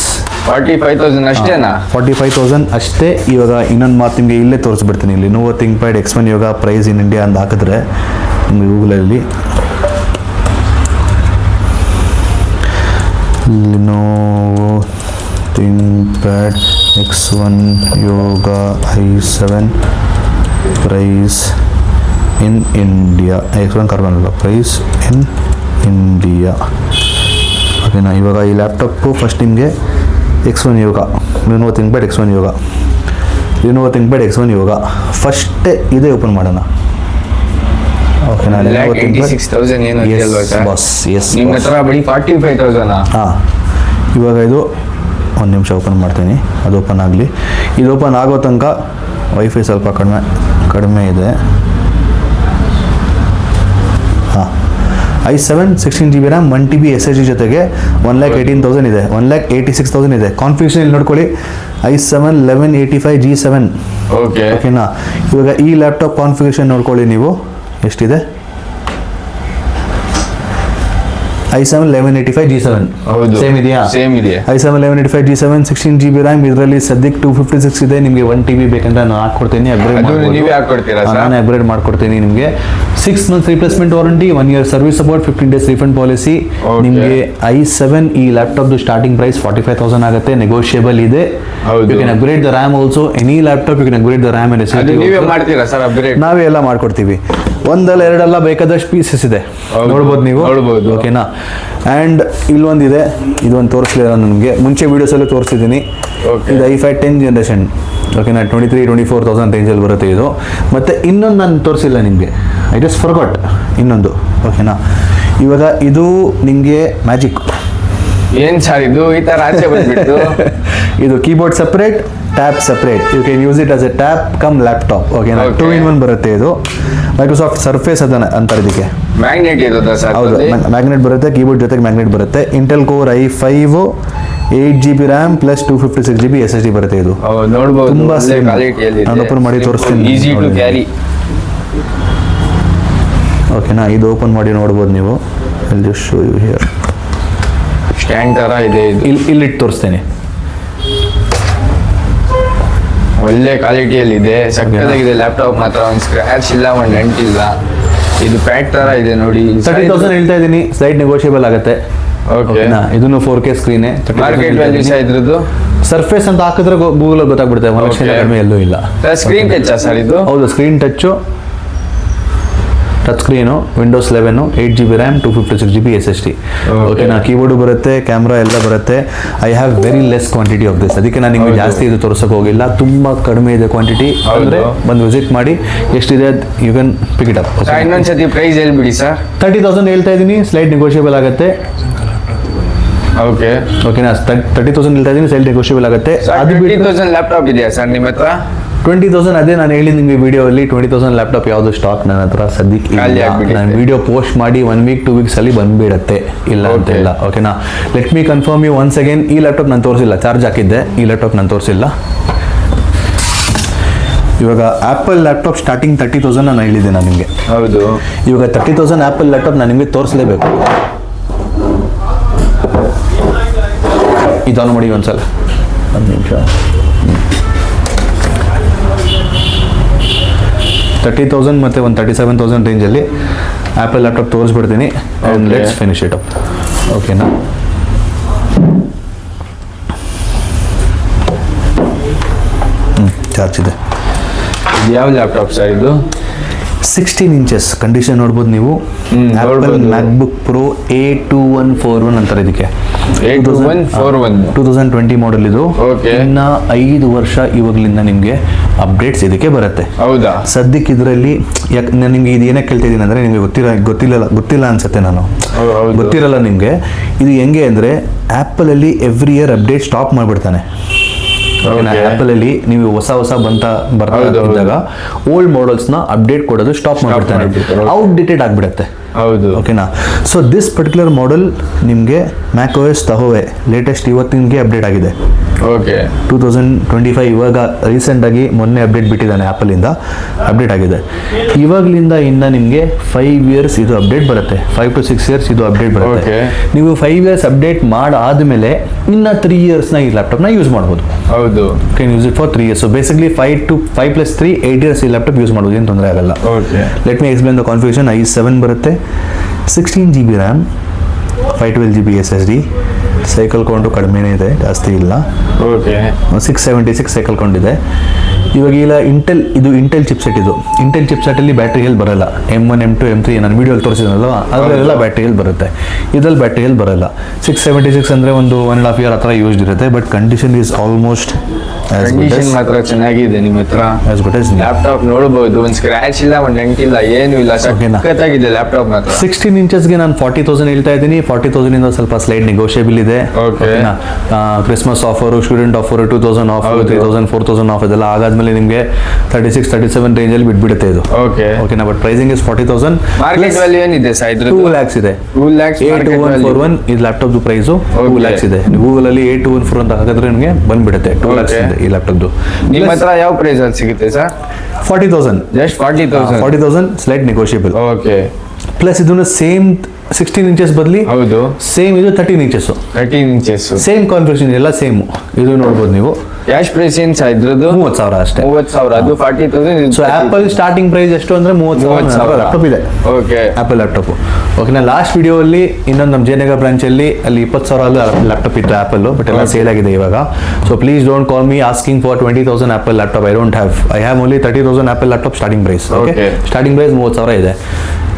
45,000 ಅಷ್ಟೇನಾ? 45,000 ಅಷ್ಟೇ. ಇವಾಗ ಇನ್ನೊಂದು ಮಾತು ನಿಮಗೆ ಇಲ್ಲೇ ತೋರಿಸ್ಬಿಡ್ತೀನಿ. ಇಲ್ಲಿ Lenovo ThinkPad X1 ಇವಾಗ ಪ್ರೈಸ್ ಇನ್ ಇಂಡಿಯಾ ಅಂತ ಹಾಕಿದ್ರೆ ನಿಮಗೆ ಗೂಗಲಲ್ಲಿ Lenovo ThinkPad X1 Yoga i7 price in India. X1 Carbon ಅಲ್ಲ, ಪ್ರೈಸ್ ಇನ್ ಇಂಡಿಯಾ. ಓಕೆನಾ? ಇವಾಗ ಈ ಲ್ಯಾಪ್ಟಾಪು ಫಸ್ಟ್ ನಿಮಗೆ X1 ಯೋಗ, Lenovo ThinkPad X1 ಯೋಗ, Lenovo ThinkPad X1 ಯೋಗ ಫಸ್ಟೇ ಇದೇ ಓಪನ್ ಮಾಡೋಣ. ಓಕೆನಾ? 86,000 ಏನು ಇದೆಯಲ್ವಾ ಸರ್? ಎಸ್ ನಿಮ್ಮ ಹತ್ರ ಬರೀ 45,000. ಹಾಂ. ಇವಾಗ ಇದು 1 ನಿಮಿಷ ಓಪನ್ ಮಾಡ್ತೀನಿ. ಅದು ಓಪನ್ ಆಗಲಿ. ಇದು ಓಪನ್ ಆಗೋ ತನಕ ವೈಫೈ ಸ್ವಲ್ಪ ಕಡಿಮೆ ಇದೆ. ಹಾಂ, i7 16GB RAM 1TB SSD ಜೊತೆಗೆ 1,18,000 ಇದೆ, 1,86,000 ಇದೆ. ಕಾನ್ಫಿಗರೇಷನ್ ಇಲ್ಲಿ ನೋಡ್ಕೊಳ್ಳಿ, i7 1185G7. ಓಕೆನಾ. ಇವಾಗ ಈ ಲ್ಯಾಪ್ಟಾಪ್ ಕಾನ್ಫಿಗರೇಷನ್ ನೋಡ್ಕೊಳ್ಳಿ ನೀವು ಎಷ್ಟಿದೆ. i7 1185G7 ಸೇಮ್ ಇದೆಯಾ? i7 1185G7 16GB RAM. ಇದರಲ್ಲಿ ಸದ್ಯಕ್ಕೆ 256 ಇದೆ. ನಿಮಗೆ 1TB ಬೇಕಂದ್ರೆ ನಾನು ಹಾಕ್ಕೊಡ್ತೀನಿ, ನಾನೇ ಅಪ್ಗ್ರೇಡ್ ಮಾಡ್ಕೊಡ್ತೀನಿ ನಿಮಗೆ. 6 months replacement warranty, 1 year service support, 15 days refund policy. ನಿಮಗೆ i7 ಈ ಲ್ಯಾಪ್ಟಾಪ್ ಸ್ಟಾರ್ಟಿಂಗ್ ಪ್ರೈಸ್ 45,000 ಆಗುತ್ತೆ, ನೆಗೋಷಿಯಬಲ್ ಇದೆ. You can upgrade the RAM also. Any laptop you can upgrade the RAM and SSD. ನಾವೇ ಎಲ್ಲ ಮಾಡ್ಕೊಡ್ತೀವಿ. ಒಂದಲ್ಲ ಎರಡಲ್ಲ ಬೇಕಾದಷ್ಟು ಪೀಸಸ್ ಇದೆ, ನೋಡ್ಬೋದು ನೀವು. ಓಕೆನಾ. ಆ್ಯಂಡ್ ಇಲ್ಲೊಂದಿದೆ, ಇದೊಂದು ತೋರಿಸ್ಲಿಲ್ಲ ನನಗೆ, ಮುಂಚೆ ವೀಡಿಯೋಸಲ್ಲೂ ತೋರಿಸಿದ್ದೀನಿ. ಇದು i5 10th generation. ಓಕೆನಾ. 23,000-24,000 ರೇಂಜಲ್ಲಿ ಬರುತ್ತೆ ಇದು. ಮತ್ತು ಇನ್ನೊಂದು ನಾನು ತೋರಿಸಿಲ್ಲ ನಿಮಗೆ, ಐ ಜಸ್ಟ್ ಫರ್ಗಾಟ್ ಇನ್ನೊಂದು. ಓಕೆನಾ. ಇವಾಗ ಇದು ನಿಮಗೆ ಮ್ಯಾಜಿಕ್. ಏನು ಸರ್ ಇದು ಈ ಥರ ಆಚೆ ಬಂದ್ಬಿಟ್ಟು? ಇದು keyboard separate, tab separate. You can use it as a tab cum laptop. ಓಕೆನಾ. 2-in-1 ಬರುತ್ತೆ ಇದು. ಮೈಕ್ರೋಸಾಫ್ಟ್ ಸರ್ಫೇಸ್ ಅದನ್ನ ಅಂತಾರೆ ಇದಕ್ಕೆ. ಮ್ಯಾಗ್ನೆಟ್ ಇರೋದಾ ಸರ್? ಹೌದು, ಮ್ಯಾಗ್ನೆಟ್ ಬರುತ್ತೆ, ಕೀಬೋರ್ಡ್ ಜೊತೆಗೆ ಮ್ಯಾಗ್ನೆಟ್ ಬರುತ್ತೆ. Intel core i5 8GB RAM plus 256GB SSD ಬರುತ್ತೆ ಇದು. ನೋಡ್ಬೋದು, ತುಂಬಾ ಸೇಮ್. ನಾನು ಓಪನ್ ಮಾಡಿ ತೋರಿಸ್ತೀನಿ. Easy to carry. ಓಕೆನಾ. ಇದು ಓಪನ್ ಮಾಡಿ ನೋಡ್ಬೋದು ನೀವು. I'll just show you here. Stand ತರ ಇದೆ ಇದು. ಇಲ್ಲಿಟ್ಟು ತೋರಿಸ್ತೇನೆ. ಒಳ್ಳೆ ಕ್ವಾಲಿಟಿಯಲ್ಲಿ ಇದೆ, ಸಕ್ಕತ್ತಾಗಿದೆ ಲ್ಯಾಪ್ಟಾಪ್ ಮಾತ್ರ. ಒಂದು ಸ್ಕ್ರ್ಯಾಚ್ ಇಲ್ಲ, ಒಂದು ಡೆಂಟ್ ಇಲ್ಲ. ಇದು ಪ್ಯಾಡ್ ತರ ಇದೆ ನೋಡಿ. 30,000 ಹೇಳ್ತಾ ಇದ್ದೀನಿ, ಸ್ಲೈಡ್ ನೆಗೋಷಿಯಬಲ್ ಆಗುತ್ತೆ. ಓಕೆನಾ. ಇದನ್ನು 4K ಸ್ಕ್ರೀನೇ. ಮಾರ್ಕೆಟ್ ವ್ಯಾಲ್ಯೂ ಇದ್ರದ್ದು ಸರ್ಫೇಸ್ ಅಂತ ಹಾಕಿದ್ರೆ ಗೂಗಲ್ ಗೊತ್ತಾಗ್ಬಿಡುತ್ತೆ, 1 ಲಕ್ಷ ಕಡಿಮೆ ಎಲ್ಲೂ ಇಲ್ಲ. ಸ್ಕ್ರೀನ್ ಟಚ್ ಸರ್ ಇದು? ಹೌದು, screen touch screen, Windows 11, 8GB RAM 256GB SSD. ಓಕೆನಾ. ಕೀಬೋರ್ಡು ಬರುತ್ತೆ, ಕ್ಯಾಮ್ರಾ ಎಲ್ಲ ಬರುತ್ತೆ. I have very less quantity of this, ಅದಕ್ಕೆ ನಾನು ನಿಮಗೆ ಜಾಸ್ತಿ ಇದು ತೋರಿಸೋಕೆ ಹೋಗಿಲ್ಲ. ತುಂಬ ಕಡಿಮೆ ಇದೆ ಕ್ವಾಂಟಿಟಿ. ಅಂದರೆ ಬಂದು ವಿಸಿಟ್ ಮಾಡಿ, ಎಷ್ಟಿದೆ you can pick it up. ಇನ್ನೊಂದ್ಸತಿ ಪ್ರೈಸ್ ಹೇಳ್ಬಿಡಿ ಸರ್. 30,000 ಹೇಳ್ತಾ ಇದ್ದೀನಿ, ಸ್ಲೈಡ್ ನೆಗೋಷಿಯಬಲ್ ಆಗುತ್ತೆ. ಓಕೆನಾ. 30,000 ಹೇಳ್ತಾ ಇದ್ದೀನಿ, ಸ್ಲೈಡ್ ನೆಗೋಷಿಯಬಲ್ ಆಗುತ್ತೆ. ಅದು 20,000 ಲ್ಯಾಪ್ಟಾಪ್ ಇದೆಯಾ ಸರ್ ನಿಮ್ಮ ಹತ್ರ? 20,000 ಅದೇ ನಾನು ಹೇಳಿ ನಿಮಗೆ ವಿಡಿಯೋಲ್ಲಿ 20,000 ಲ್ಯಾಪ್ಟಾಪ್ ಯಾವುದು ಸ್ಟಾಕ್ ನನ್ನ ಹತ್ರ ಸದ್ಯಕ್ಕೆ ಇಲ್ಲ. ನಾನು ವಿಡಿಯೋ ಪೋಸ್ಟ್ ಮಾಡಿ 1 week 2 weeks ಅಲ್ಲಿ ಬಂದ್ಬಿಡತ್ತೆ, ಇಲ್ಲ ಅಂತ ಇಲ್ಲ. ಓಕೆನಾ. Let me confirm you once again. ಈ ಲ್ಯಾಪ್ಟಾಪ್ ನಾನು ತೋರಿಸಿಲ್ಲ, ಚಾರ್ಜ್ ಹಾಕಿದ್ದೆ. ಈ ಲ್ಯಾಪ್ಟಾಪ್ ನಾನು ತೋರಿಸಿಲ್ಲ. ಇವಾಗ ಆ್ಯಪಲ್ ಲ್ಯಾಪ್ಟಾಪ್ ಸ್ಟಾರ್ಟಿಂಗ್ 30,000 ನಾನು ಹೇಳಿದ್ದೆ ನಾನು ನಿಮಗೆ. ಹೌದು. ಇವಾಗ 30,000 ಆ್ಯಪಲ್ ಲ್ಯಾಪ್ಟಾಪ್ ನಾನು ನಿಮಗೆ ತೋರಿಸಲೇಬೇಕು. ಇದು ಆನ್ ಮಾಡಿ ಒಂದ್ಸಲ, ಒಂದು ನಿಮಿಷ. 30,000 ಮತ್ತು ಒಂದು 37,000 ರೇಂಜಲ್ಲಿ ಆ್ಯಪಲ್ ಲ್ಯಾಪ್ಟಾಪ್ ತೋರಿಸ್ಬಿಡ್ತೀನಿ. And let's finish it up. ಓಕೆನಾ. ಚಾರ್ಜ್ ಇದೆ. ಯಾವ ಲ್ಯಾಪ್ಟಾಪ್ ಸರ್ ಇದು? 16 inches ಕಂಡೀಷನ್ ನೋಡ್ಬೋದು ನೀವು. ಆ್ಯಪಲ್ ಮ್ಯಾಕ್ಬುಕ್ ಪ್ರೋ A2141 ಅಂತಾರೆ ಇದಕ್ಕೆ. 2020 ಮಾಡೆಲ್ ಇದು. ಇನ್ನ 5 ವರ್ಷ ಇವಾಗಲಿಂದ ನಿಮಗೆ ಅಪ್ಡೇಟ್ಸ್ ಇದಕ್ಕೆ ಬರುತ್ತೆ. ಹೌದಾ? ಸದ್ಯಕ್ಕೆ ಇದರಲ್ಲಿ ಯಾಕೆ ನಾನು ನಿಮ್ಗೆ ಇದು ಏನಕ್ಕೆ ಕೇಳ್ತಾ ಇದ್ದೀನಿ ಅಂದರೆ ನಿಮಗೆ ಗೊತ್ತಿಲ್ಲ ಅನ್ಸುತ್ತೆ. ನಾನು ಗೊತ್ತಿರಲ್ಲ ನಿಮಗೆ. ಇದು ಹೆಂಗೆ ಅಂದರೆ ಆ್ಯಪಲಲ್ಲಿ ಎವ್ರಿ ಇಯರ್ ಅಪ್ಡೇಟ್ ಸ್ಟಾಪ್ ಮಾಡಿಬಿಡ್ತಾನೆ. ಆ್ಯಪಲ್ ಅಲ್ಲಿ ನೀವು ಹೊಸ ಬರ್ತಾ ಇದ್ದಾಗ ಓಲ್ಡ್ ಮಾಡಲ್ಸ್ನ ಅಪ್ಡೇಟ್ ಕೊಡೋದು ಸ್ಟಾಪ್ ಮಾಡ್ಬಿಡ್ತಾನೆ, ಔಟ್ಡೇಟೆಡ್ ಆಗಿಬಿಡುತ್ತೆ. ಹೌದು. ಓಕೆನಾ. ಸೊ ದಿಸ್ ಪರ್ಟಿಕ್ಯುಲರ್ ಮಾಡೆಲ್ ನಿಮಗೆ macOS ತಹೋವೆ ಲೇಟೆಸ್ಟ್ ಇವತ್ತಿನಗೆ ಅಪ್ಡೇಟ್ ಆಗಿದೆ. ಓಕೆ. 2025 ಇವಾಗ ರೀಸೆಂಟಾಗಿ ಮೊನ್ನೆ ಅಪ್ಡೇಟ್ ಬಿಟ್ಟಿದ್ದಾನೆ, ಆ್ಯಪಲಿಂದ ಅಪ್ಡೇಟ್ ಆಗಿದೆ. ಇವಾಗಲಿಂದ ಇನ್ನು ನಿಮಗೆ 5 years ಇದು ಅಪ್ಡೇಟ್ ಬರುತ್ತೆ. 5 to 6 years ಇದು ಅಪ್ಡೇಟ್ ಬರುತ್ತೆ. ನೀವು 5 years ಅಪ್ಡೇಟ್ ಮಾಡಾದ್ಮೇಲೆ ಇನ್ನು 3 yearsನ ಈ ಲ್ಯಾಪ್ಟಾಪ್ನ ಯೂಸ್ ಮಾಡ್ಬೋದು. ಹೌದು. Can use it for 3 years. So basically 5 + 3 8 years ಈ ಲ್ಯಾಪ್ಟಾಪ್ ಯೂಸ್ ಮಾಡೋದು, ಏನು ತೊಂದರೆ ಆಗಲ್ಲ. Let me explain the configuration. i7 ಬರುತ್ತೆ, 16GB RAM, 512GB SSD. Cycle count ಕಡಿಮೆನೇ ಇದೆ, ಜಾಸ್ತಿ ಇಲ್ಲ. 676 ಸೈಕಲ್ ಕೌಂಟ್ ಇದೆ. ಇವಾಗ ಇಲ್ಲ ಇಂಟೆಲ್ ಚಿಪ್ಸೆಟ್. ಇದು ಇಂಟೆಲ್ ಚಿಪ್ಸೆಟಲ್ಲಿ ಬ್ಯಾಟ್ರಿ ಹೆಲ್ತ್ ಬರಲ್ಲ. M1 M2 M3 ನಾನು ವಿಡಿಯೋಲಿ ತೋರಿಸಿದ್ನಲ್ಲ, ಅದರಲ್ಲೆಲ್ಲ ಬ್ಯಾಟ್ರಿ ಹೆಲ್ತ್ ಬರುತ್ತೆ. ಇದರಲ್ಲಿ ಬ್ಯಾಟ್ರಿ ಹೆಲ್ತ್ ಬರಲ್ಲ. 676 ಅಂದರೆ ಒಂದು 1.5 year ಆ ಥರ ಯೂಸ್ಡ್ ಇರುತ್ತೆ. But condition is almost condition ಮಾತ್ರ ಚೆನ್ನಾಗಿದೆ ನಿಮ್ಮ ಹತ್ರ. ಆಸ್ ಗುಡ್ ಆಸ್ ಲ್ಯಾಪ್ಟಾಪ್ ನೋಡಬಹುದು, ಒಂದು ಸ್ಕ್ರಾಚ್ ಇಲ್ಲ, ಒಂದು ನೆಂಟಿಲ್ಲ, ಏನು ಇಲ್ಲ, ಸಖತ್ತಾಗಿದೆ ಲ್ಯಾಪ್ಟಾಪ್ ಮಾತ್ರ. 16 ಇಂಚಸ್ಗೆ ನಾನು 40,000 ಹೇಳ್ತಾ ಇದ್ದೀನಿ. 40,000 ಇಂದ ಸ್ವಲ್ಪ ಸ್ಲೈಡ್ ನೆಗೋಷಿಯಬಲ್ ಇದೆ. Christmas offer, student offer, 2,000 of, 3,000, 4,000 of ಇದೆಲ್ಲ ಆಗಾದ್ಮೇಲೆ ನಿಮಗೆ 36-37 ರೇಂಜಲ್ಲಿ ಬಿಟ್ಬಿಡುತ್ತೆ ಇದು. ಓಕೆನಾ, but pricing is 40,000. Market value ಏನಿದೆ ಸರ್ ಇದ್ರ? 2 lakhs ಇದೆ. 2 lakhs 8141 ಇದು ಲ್ಯಾಪ್ಟಾಪ್ ಪ್ರೈಸು 2 lakhs ಇದೆ. ಗೂಗಲ್ ಅಲ್ಲಿ 8214 ಅಂತ ಹಾಕಿದ್ರೆ ನಿಮಗೆ ಬಂದ್ಬಿಡುತ್ತೆ. 2 lakhs ಇದೆ ಈ ಲ್ಯಾಪ್ಟಾಪ್ದು. ನಿಮ್ಮ ಹತ್ರ ಯಾವ ಪ್ರೈಸ್ ಅಲ್ಲಿ ಸಿಗುತ್ತೆ sir? 40,000. Just 40,000 slight negotiable. Okay. Plus ಇದನ್ನು ಸೇಮ್ 16 ಇಂಚಸ್ ಬದಲಿ ಹೌದು ಸೇಮ್ ಇದು 13 ಇಂಚಸ್. ಸೇಮ್ ಕಾನ್ಫಿಗರೇಷನ್ ಎಲ್ಲ ಸೇಮ್. ಇದು ನೋಡ್ಬೋದು ನೀವು. ಕ್ಯಾಶ್ ಪ್ರೈಸ್ ಏನ್ ಸರ್ ಇದ್ರದ್ದು? 30,000 ಅಷ್ಟೇ. 30,000 ಅದು 40,000. ಸೊ ಆಪಲ್ ಸ್ಟಾರ್ಟಿಂಗ್ ಪ್ರೈಸ್ ಎಷ್ಟು ಅಂದ್ರೆ 30,000 ಲ್ಯಾಪ್ಟಾಪ್ ಇದೆ. Okay, apple laptop. ಓಕೆನಾ, ಲಾಸ್ಟ್ ವಿಡಿಯೋ ಅಲ್ಲಿ ಇನ್ನೊಂದು ನಮ್ಮ ಜಯನಗರ ಬ್ರಾಂಚ್ ಅಲ್ಲಿ 20,000 ಲ್ಯಾಪ್ಟಾಪ್ ಇತ್ತು ಆಪಲ್, ಬಟ್ ಎಲ್ಲ ಸೇಲ್ ಆಗಿದೆ ಇವಾಗ. So please don't call me asking for 20,000 Apple laptop. I have only 30,000 Apple laptop starting price. Okay, starting price 30,000 ಇದೆ.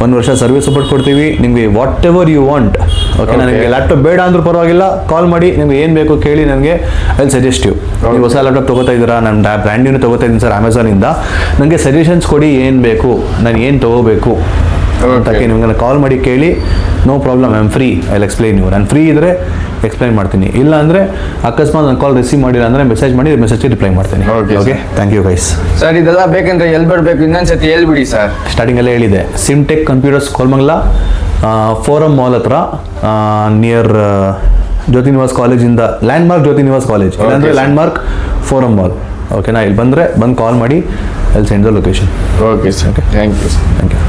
1 ವರ್ಷ ಸರ್ವಿಸ್ ಸಪೋರ್ಟ್ ಕೊಡ್ತೀವಿ ನಿಮಗೆ. Whatever you want. Okay, ನನಗೆ ಲ್ಯಾಪ್ಟಾಪ್ ಬೇಡ ಅಂದ್ರೂ ಪರವಾಗಿಲ್ಲ, ಕಾಲ್ ಮಾಡಿ, ನಿಮ್ಗೆ ಏನು ಬೇಕು ಕೇಳಿ, ನನಗೆ ಐ ಸಜೆಸ್ಟ್ ಯು. ನೀವು ಹೊಸ ಲ್ಯಾಪ್ಟಾಪ್ ತೊಗೋತಾ ಇದ್ದೀರಾ, ನಾನು ಬ್ರ್ಯಾಂಡ್ ನ್ಯೂ ತೊಗೋತಾ ಇದ್ದೀನಿ ಸರ್ ಅಮೆಝಾನಿಂದ, ನನಗೆ ಸಜೆಷನ್ಸ್ ಕೊಡಿ, ಏನು ಬೇಕು, ನಾನು ಏನು ತೊಗೋಬೇಕು ಅಂತಕ್ಕೆ ನಿಮ್ಗೆ ಕಾಲ್ ಮಾಡಿ ಕೇಳಿ. No problem, I am free, I will explain you. ನಾನು ಫ್ರೀ ಇದ್ದರೆ ಎಕ್ಸ್ಪ್ಲೈನ್ ಮಾಡ್ತೀನಿ, ಇಲ್ಲ ಅಂದರೆ ಅಕಸ್ಮಾತ್ ನಾನು ಕಾಲ್ ರಿಸೀವ್ ಮಾಡಿಲ್ಲ ಅಂದರೆ ಮೆಸೇಜ್ ಮಾಡಿ ಮೆಸೇಜ್ಗೆ ರಿಪ್ಲೈ ಮಾಡ್ತೀನಿ. Okay, thank you guys. Sir ಇದೆಲ್ಲ ಬೇಕಂದ್ರೆ ಎಲ್ಲಿ ಬರಬೇಕು ಇನ್ನೊಂದ್ಸತಿ ಹೇಳ್ಬಿಡಿ ಸರ್. ಸ್ಟಾರ್ಟಿಂಗಲ್ಲೇ ಹೇಳಿದೆ, Simtech computers Koramangala, Forum mall ಹತ್ರ, ನಿಯರ್ ಜ್ಯೋತಿ ನಿವಾಸ್ ಕಾಲೇಜಿಂದ, ಲ್ಯಾಂಡ್ಮಾರ್ಕ್ ಜ್ಯೋತಿ ನಿವಾಸ್ ಕಾಲೇಜ್, ಇಲ್ಲಾಂದರೆ ಲ್ಯಾಂಡ್ಮಾರ್ಕ್ ಫೋರಮ್ ಮಾಲ್. ಓಕೆನಾ, ಇಲ್ಲಿ ಬಂದರೆ ಬಂದು ಕಾಲ್ ಮಾಡಿ, I will send the location. Okay sir, thank you.